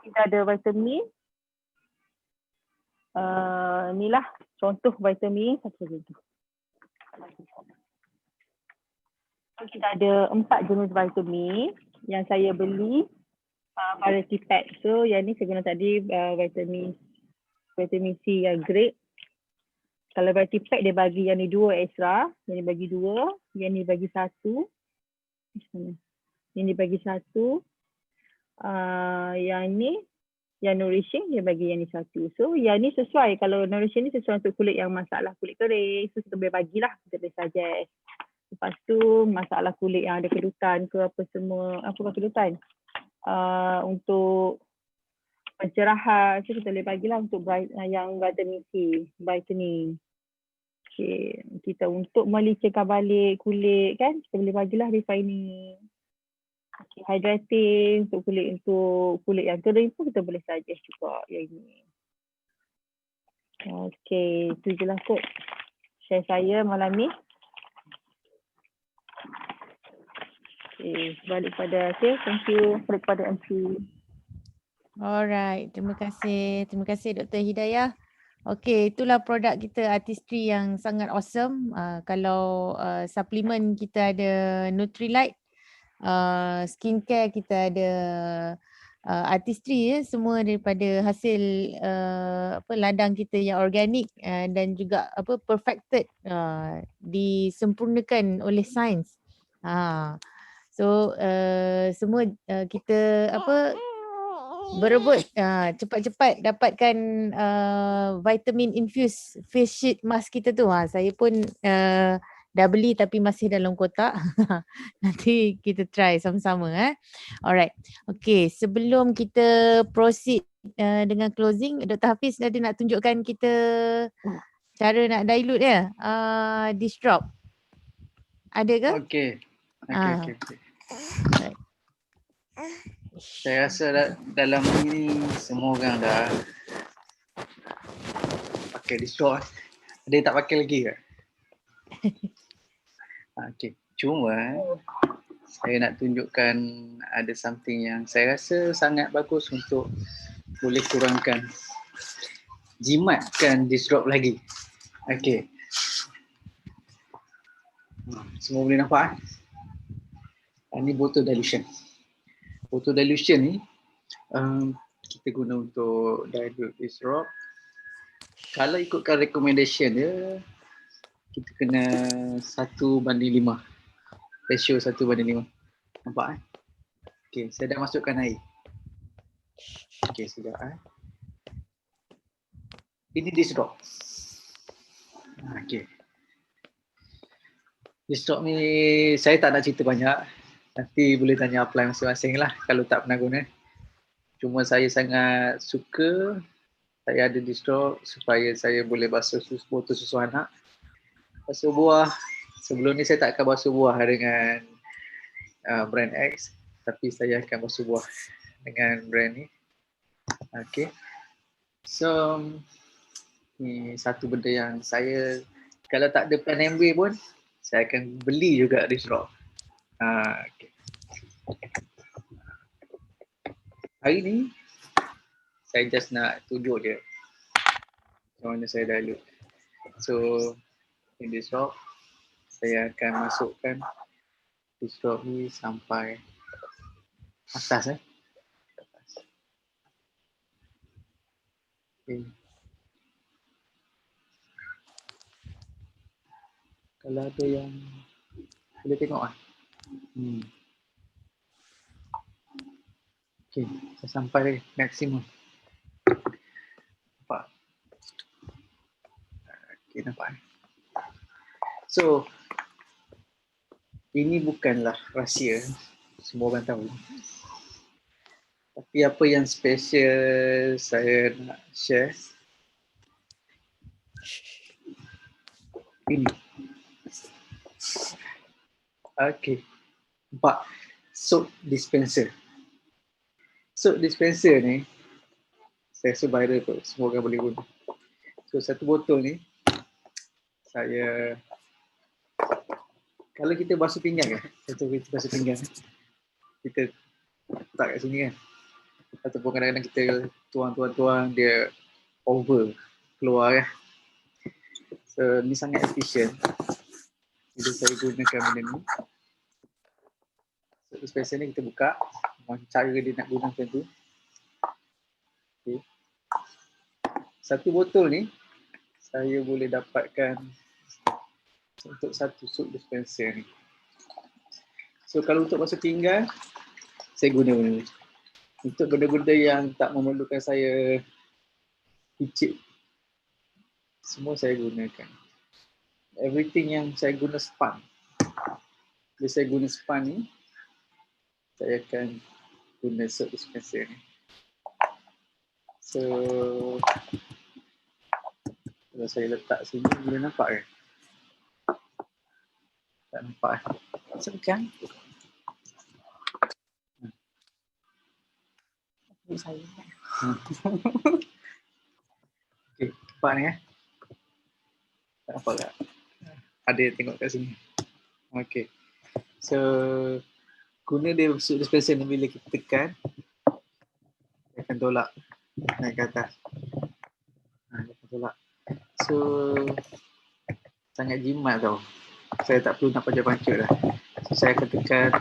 kita ada vitamin. Inilah contoh vitamin satu lagi tu. Kita ada 4 jenis vitamin yang saya beli variety pack. So yang ni saya guna tadi vitamin C yang grade. Kalau variety pack dia bagi yang ni 2 extra, yang ni bagi 2, yang ni bagi 1. Yang ni bagi 1. Yang ni yang nourishing dia bagi yang ni 1. So yang ni sesuai, kalau nourishing ni sesuai untuk kulit yang masalah kulit kering, so kita boleh bagilah, kita boleh suggest. Lepas tu masalah kulit yang ada kedutan ke apa semua, apa kedutan? Untuk pencerahan, so kita boleh bagilah untuk yang vitamin C, brightening. Okay. Kita untuk melicirkan balik kulit kan, kita boleh bagilah refining. Okay. Hydrating untuk kulit yang kering pun kita boleh suggest juga yang ini. Okay, itu je lah kot share saya malam ni. Okay, balik pada thank you kepada MC. Alright, terima kasih Dr. Hidayah. Okay, itulah produk kita Artistry yang sangat awesome. Kalau suplemen kita ada Nutrilite, skincare kita ada Artistry, semua daripada hasil ladang kita yang organik dan juga perfected, disempurnakan oleh sains. So semua kita berebut cepat-cepat dapatkan vitamin infused face sheet mask kita tu. Saya pun dah beli tapi masih dalam kotak. Nanti kita try sama-sama. Alright. Okay, sebelum kita proceed dengan closing, Dr. Hafiz ada nak tunjukkan kita cara nak dilute dia, dish drop. Ada ke? Okay. Right. Saya rasa dalam ini semua orang dah pakai dish drop. Ada yang tak pakai lagi ke? Okay. Cuma saya nak tunjukkan ada something yang saya rasa sangat bagus untuk boleh kurangkan, jimatkan dish drop lagi. Okay. Semua boleh nampak? Ini botol dilution. Botol dilution ni kita guna untuk dilute dish drop. Kalau ikutkan recommendation dia, kita kena 1:5. Ratio 1:5. Nampak? Okay, saya dah masukkan air. Okay, sekejap. Ini dish drop. Okay. Dish drop ni saya tak nak cerita banyak. Nanti boleh tanya apply masing-masing lah kalau tak pernah guna. Cuma saya sangat suka saya ada dish drop supaya saya boleh basuh botol susu anak. Basuh buah. Sebelum ni saya tak akan basuh buah dengan brand X. Tapi saya akan basuh buah dengan brand ni. Okay. So, ni satu benda yang saya, kalau tak ada plan MB pun, saya akan beli juga dish drop. Okay. Hari ni, saya just nak tunjuk je macam mana saya dilute. So, in dish drop, saya akan masukkan dish drop ni sampai atas. Okay. Kalau ada yang boleh tengok Okay, saya sampai maksimum. Nampak? Okay, nampak. So, ini bukanlah rahsia, semua orang tahu. Tapi apa yang special saya nak share ini. Okay. Nampak? Soap dispenser. Soap dispenser ni saya rasa viral kot, semua orang boleh guna. So satu botol ni saya, kalau kita basuh pinggan kan, kita basuh pinggan, kita letak kat sini kan, ataupun kadang-kadang kita tuang dia over keluar kan. So ni sangat efisien. Jadi saya gunakan benda ni. So dispenser ni kita buka, cara dia nak guna macam tu. Okay. Satu botol ni saya boleh dapatkan untuk satu soap dispenser ni. So kalau untuk basuh pinggan, saya guna benda ni. Untuk benda-benda yang tak memerlukan saya picit, semua saya gunakan. Everything yang saya guna span. Bila saya guna span ni, saya akan guna soap dispenser ni. So kalau saya letak sini, boleh nampak ke? Tak nampak kan? Sepegang. Saya. Okay, nampak ni tak nampak tak? Ada yang tengok kat sini. Okay. So guna dia soap dispenser ni, bila kita tekan, dia akan tolak naik ke atas. Dia akan tolak. So sangat jimat tau. Saya tak perlu nak pancur-pancur dah. So, saya akan tekan.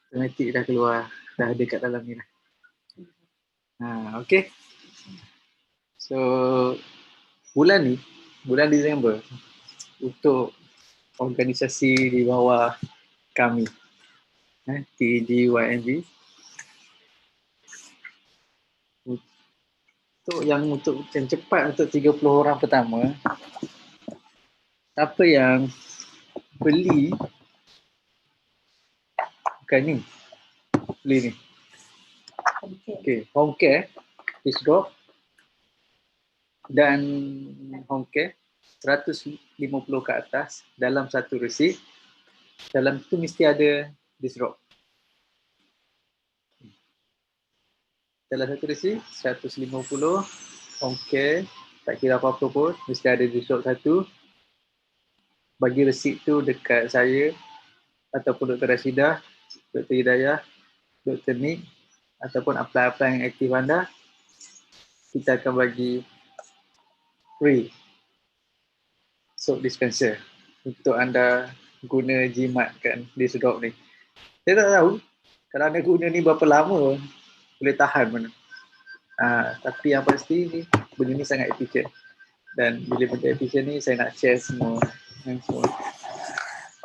Automatik dah keluar. Dah ada kat dalam ni dah. Okay. So bulan Disember, untuk organisasi di bawah kami, TGYNG, untuk yang cepat untuk 30 orang pertama, siapa yang beli, bukan ni, beli ni. Okay, home care, this drop, dan home care 150 ke atas dalam satu resit. Dalam tu mesti ada this drop. Dalam satu resit 150 home care, tak kira apa-apa pun, mesti ada this drop satu. Bagi resit tu dekat saya ataupun Dr. Rashidah, Dr. Hidayah, Dr. Nick, ataupun apply yang aktif anda, kita akan bagi free soap dispenser untuk anda guna jimatkan this drop ni. Saya tak tahu kalau anda guna ni berapa lama boleh tahan mana. Tapi yang pasti ni, benda ni sangat efisien. Dan bila benda efisien ni, saya nak share semua.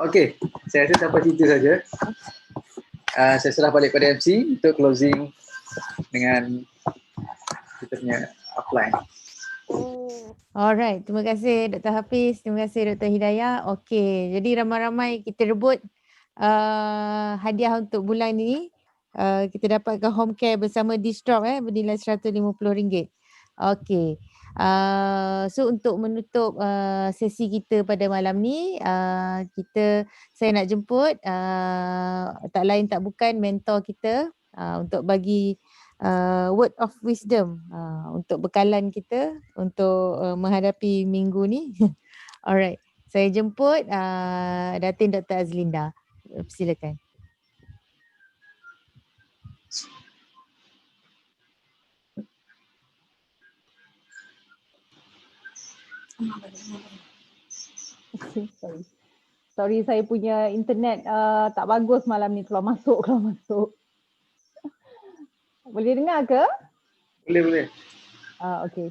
Okay, saya rasa sampai situ saja. Saya serah balik pada MC untuk closing dengan kita punya upline. Alright, terima kasih Dr. Hafiz, terima kasih Dr. Hidayah. Okey, jadi ramai-ramai kita rebut hadiah untuk bulan ini. Kita dapatkan home care bersama Distrop bernilai RM150. Okey. So untuk menutup sesi kita pada malam ni, saya nak jemput tak lain tak bukan mentor kita untuk bagi word of wisdom untuk bekalan kita untuk menghadapi minggu ni. Alright, saya jemput Datin Dr. Azlinda. Silakan. Sorry, saya punya internet tak bagus malam ni, keluar masuk. Boleh dengar ke? Boleh. Okay.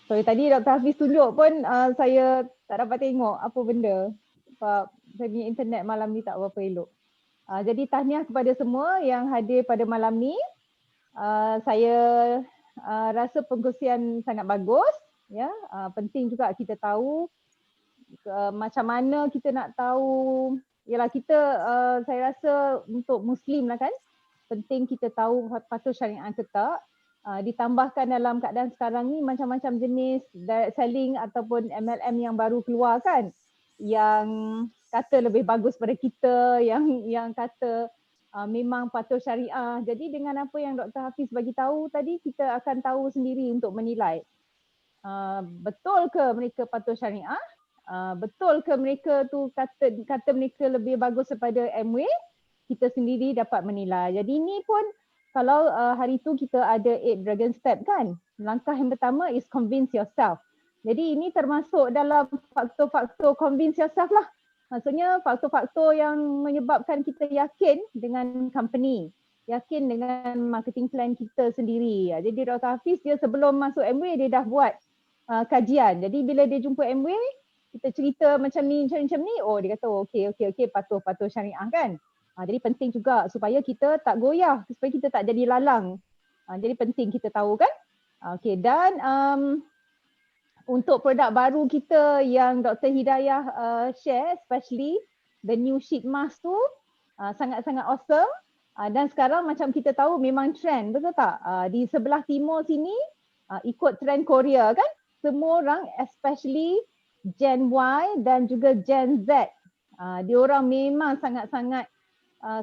Sorry, tadi Dr. Hafiz tunjuk pun saya tak dapat tengok apa benda sebab saya punya internet malam ni tak berapa elok. Jadi tahniah kepada semua yang hadir pada malam ni. Saya rasa pengkongsian sangat bagus. Ya, penting juga kita tahu macam mana kita nak tahu, yalah kita saya rasa untuk Muslim lah kan, penting kita tahu patuh syariah ke tak. Ditambahkan dalam keadaan sekarang ni macam-macam jenis direct selling ataupun MLM yang baru keluar kan, yang kata lebih bagus pada kita, yang kata memang patuh syariah. Jadi dengan apa yang Dr. Hafiz bagi tahu tadi, kita akan tahu sendiri untuk menilai betul ke mereka patuh syariah, betul ke mereka tu kata mereka lebih bagus daripada Amway, kita sendiri dapat menilai. Jadi ini pun kalau hari tu kita ada 8 Dragon Step kan, langkah yang pertama is convince yourself. Jadi ini termasuk dalam faktor-faktor convince yourself lah. Maksudnya faktor-faktor yang menyebabkan kita yakin dengan company, yakin dengan marketing plan kita sendiri. Jadi Dr. Hafiz dia sebelum masuk Amway dia dah buat kajian. Jadi bila dia jumpa Amway, kita cerita macam ni, oh dia kata okey, patuh syariah kan. Jadi penting juga supaya kita tak goyah, supaya kita tak jadi lalang. Jadi penting kita tahu kan. Okey, dan untuk produk baru kita yang Dr. Hidayah share, especially the new sheet mask tu sangat-sangat awesome. Dan sekarang macam kita tahu memang trend, betul tak? Di sebelah timur sini ikut trend Korea kan. Semua orang especially Gen Y dan juga Gen Z. Diorang memang sangat-sangat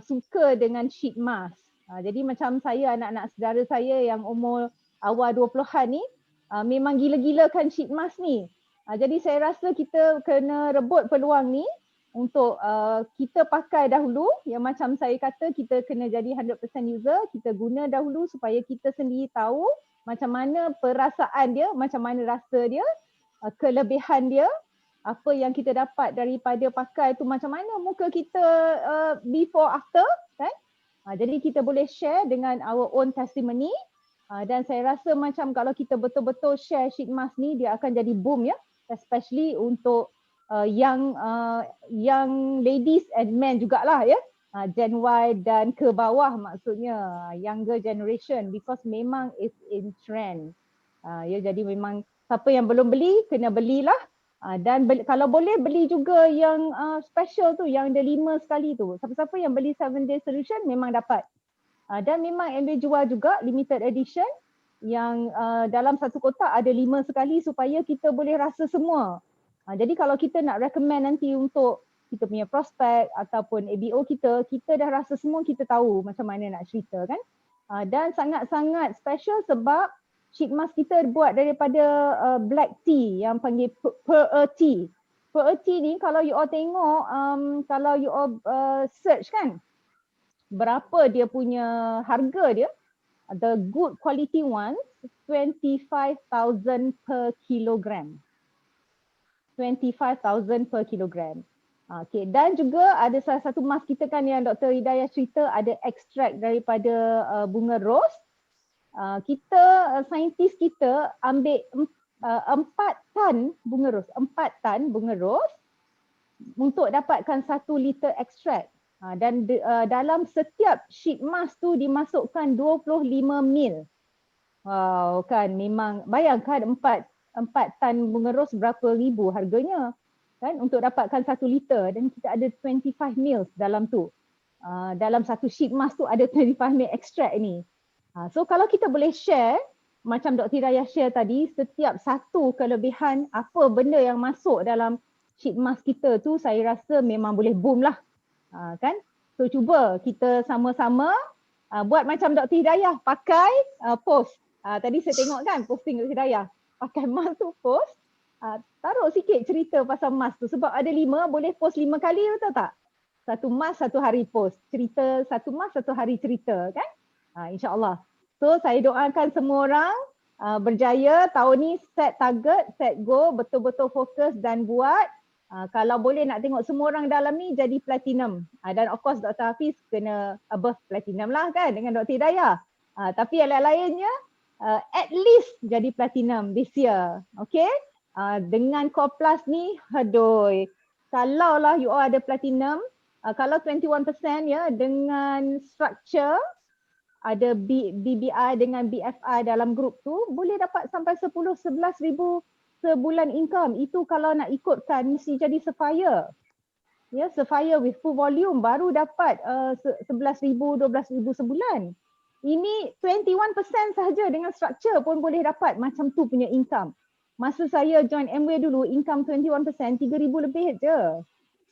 suka dengan sheet mask. Jadi macam saya, anak-anak saudara saya yang umur awal 20-an ni memang gila-gilakan sheet mask ni. Jadi saya rasa kita kena rebut peluang ni untuk kita pakai dahulu. Yang macam saya kata, kita kena jadi 100% user, kita guna dahulu supaya kita sendiri tahu macam mana perasaan dia, macam mana rasa dia, kelebihan dia, apa yang kita dapat daripada pakai tu, macam mana muka kita before after kan. Jadi kita boleh share dengan our own testimony, dan saya rasa macam kalau kita betul-betul share sheet mask ni, dia akan jadi boom ya, especially untuk young ladies and men jugalah ya, Gen Y dan ke bawah, maksudnya younger generation, because memang is in trend. Ya, jadi memang siapa yang belum beli kena belilah. Dan kalau boleh beli juga yang special tu, yang ada 5 sekali tu. Siapa-siapa yang beli 7 day solution memang dapat. Dan memang Amway jual juga limited edition yang dalam satu kotak ada 5 sekali supaya kita boleh rasa semua. Jadi kalau kita nak recommend nanti untuk kita punya prospek ataupun ABO kita dah rasa semua, kita tahu macam mana nak cerita kan. Dan sangat-sangat special sebab sheet mask kita buat daripada black tea yang panggil pearl tea. Pearl tea ni kalau you all tengok, kalau you all search kan, berapa dia punya harga dia, the good quality ones, 25,000 per kilogram. 25,000 per kilogram. Okay. Dan juga ada salah satu mask kita kan yang Dr. Hidayah cerita, ada ekstrak daripada bunga rose. Saintis kita ambil 4 tan bunga ros, 4 tan bunga ros untuk dapatkan 1 liter ekstrak. Dan dalam setiap sheet mask tu dimasukkan 25 ml. Wow, kan memang bayangkan 4 tan bunga ros berapa ribu harganya kan untuk dapatkan 1 liter, dan kita ada 25 ml dalam tu. Dalam satu sheet mask tu ada 25 ml ekstrak ni. So kalau kita boleh share, macam Dr. Hidayah share tadi, setiap satu kelebihan apa benda yang masuk dalam sheet mask kita tu, saya rasa memang boleh boom lah. Kan? So cuba kita sama-sama buat macam Dr. Hidayah, pakai post. Tadi saya tengok kan posting Dr. Hidayah, pakai mask tu post, taruh sikit cerita pasal mask tu. Sebab ada 5, boleh post 5 kali, betul tak? Satu mask, satu hari post. Cerita, satu mask, satu hari cerita kan? InsyaAllah. So saya doakan semua orang berjaya tahun ni, set target, set goal, betul-betul fokus dan buat. Kalau boleh nak tengok semua orang dalam ni jadi platinum. Dan of course Dr. Hafiz kena above platinum lah kan dengan Dr. Hidayah. Tapi yang lain-lainnya at least jadi platinum this year. Okay? Dengan Core Plus ni, aduh, kalau lah you all ada platinum, kalau 21% ya dengan structure, ada BBI dengan BFI dalam grup tu, boleh dapat sampai 10-11 ribu sebulan income. Itu kalau nak ikutkan mesti jadi Sapphire. Ya, Sapphire with full volume baru dapat 11,000, 12,000 sebulan. Ini 21% sahaja dengan structure pun boleh dapat macam tu punya income. Masa saya join Amway dulu, income 21%, 3,000 lebih je.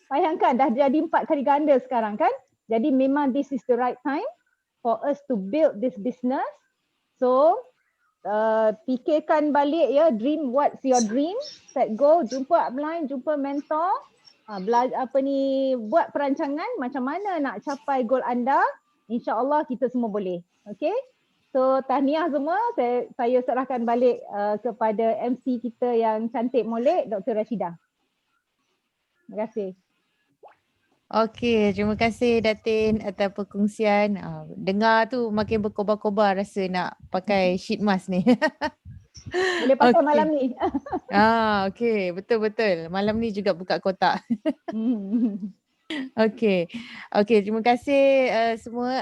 Bayangkan dah jadi 4 kali ganda sekarang kan. Jadi memang this is the right time for us to build this business. So fikirkan balik ya, dream, what's your dream, set goal, jumpa upline, jumpa mentor. Belajar buat perancangan macam mana nak capai goal anda. InsyaAllah kita semua boleh. Okay. So tahniah semua. Saya serahkan balik kepada MC kita yang cantik molek, Dr. Rashidah. Terima kasih. Okey, terima kasih Datin atas perkongsian. Dengar tu makin berkobar-kobar rasa nak pakai sheet mask ni. Boleh pakai malam ni. Okey, betul-betul. Malam ni juga buka kotak. Okey. Terima kasih semua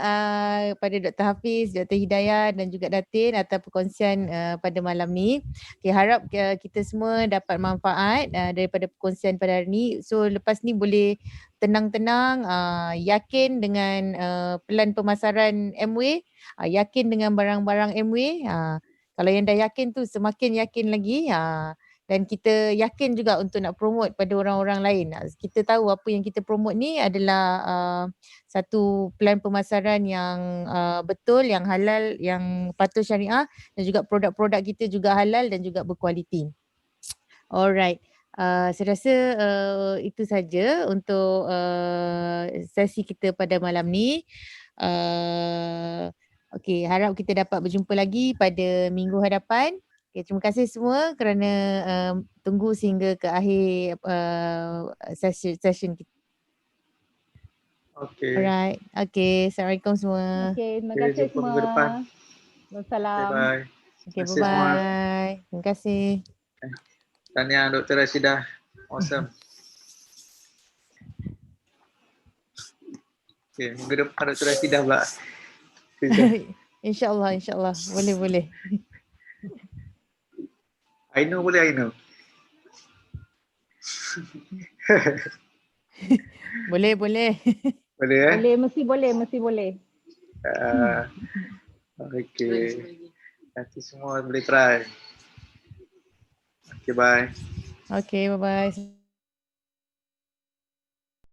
pada Dr. Hafiz, Dr. Hidayah dan juga Datin atas perkongsian pada malam ni. Okay, harap kita semua dapat manfaat daripada perkongsian pada hari ni. So lepas ni boleh tenang-tenang, yakin dengan pelan pemasaran Amway, yakin dengan barang-barang Amway. Kalau yang dah yakin tu semakin yakin lagi. Dan kita yakin juga untuk nak promote pada orang-orang lain. Kita tahu apa yang kita promote ni adalah satu plan pemasaran yang betul, yang halal, yang patuh syariah, dan juga produk-produk kita juga halal dan juga berkualiti. Alright. Saya rasa itu saja untuk sesi kita pada malam ni. Okay, harap kita dapat berjumpa lagi pada minggu hadapan. Okay, terima kasih semua kerana tunggu sehingga ke akhir session kita. Okay. Alright. Okay, Assalamualaikum semua. Okay, terima kasih jumpa minggu depan. semua. Wassalam. Bye-bye. Okay, bye-bye. Terima kasih. Tahniah Dr. Rashidah. Awesome. Okay, minggu depan Dr. Rashidah pula. InsyaAllah. Boleh. Aino boleh Aino? Boleh. Boleh Boleh, mesti boleh. Okay. Nanti semua boleh try. Okay, bye. Okay, bye-bye.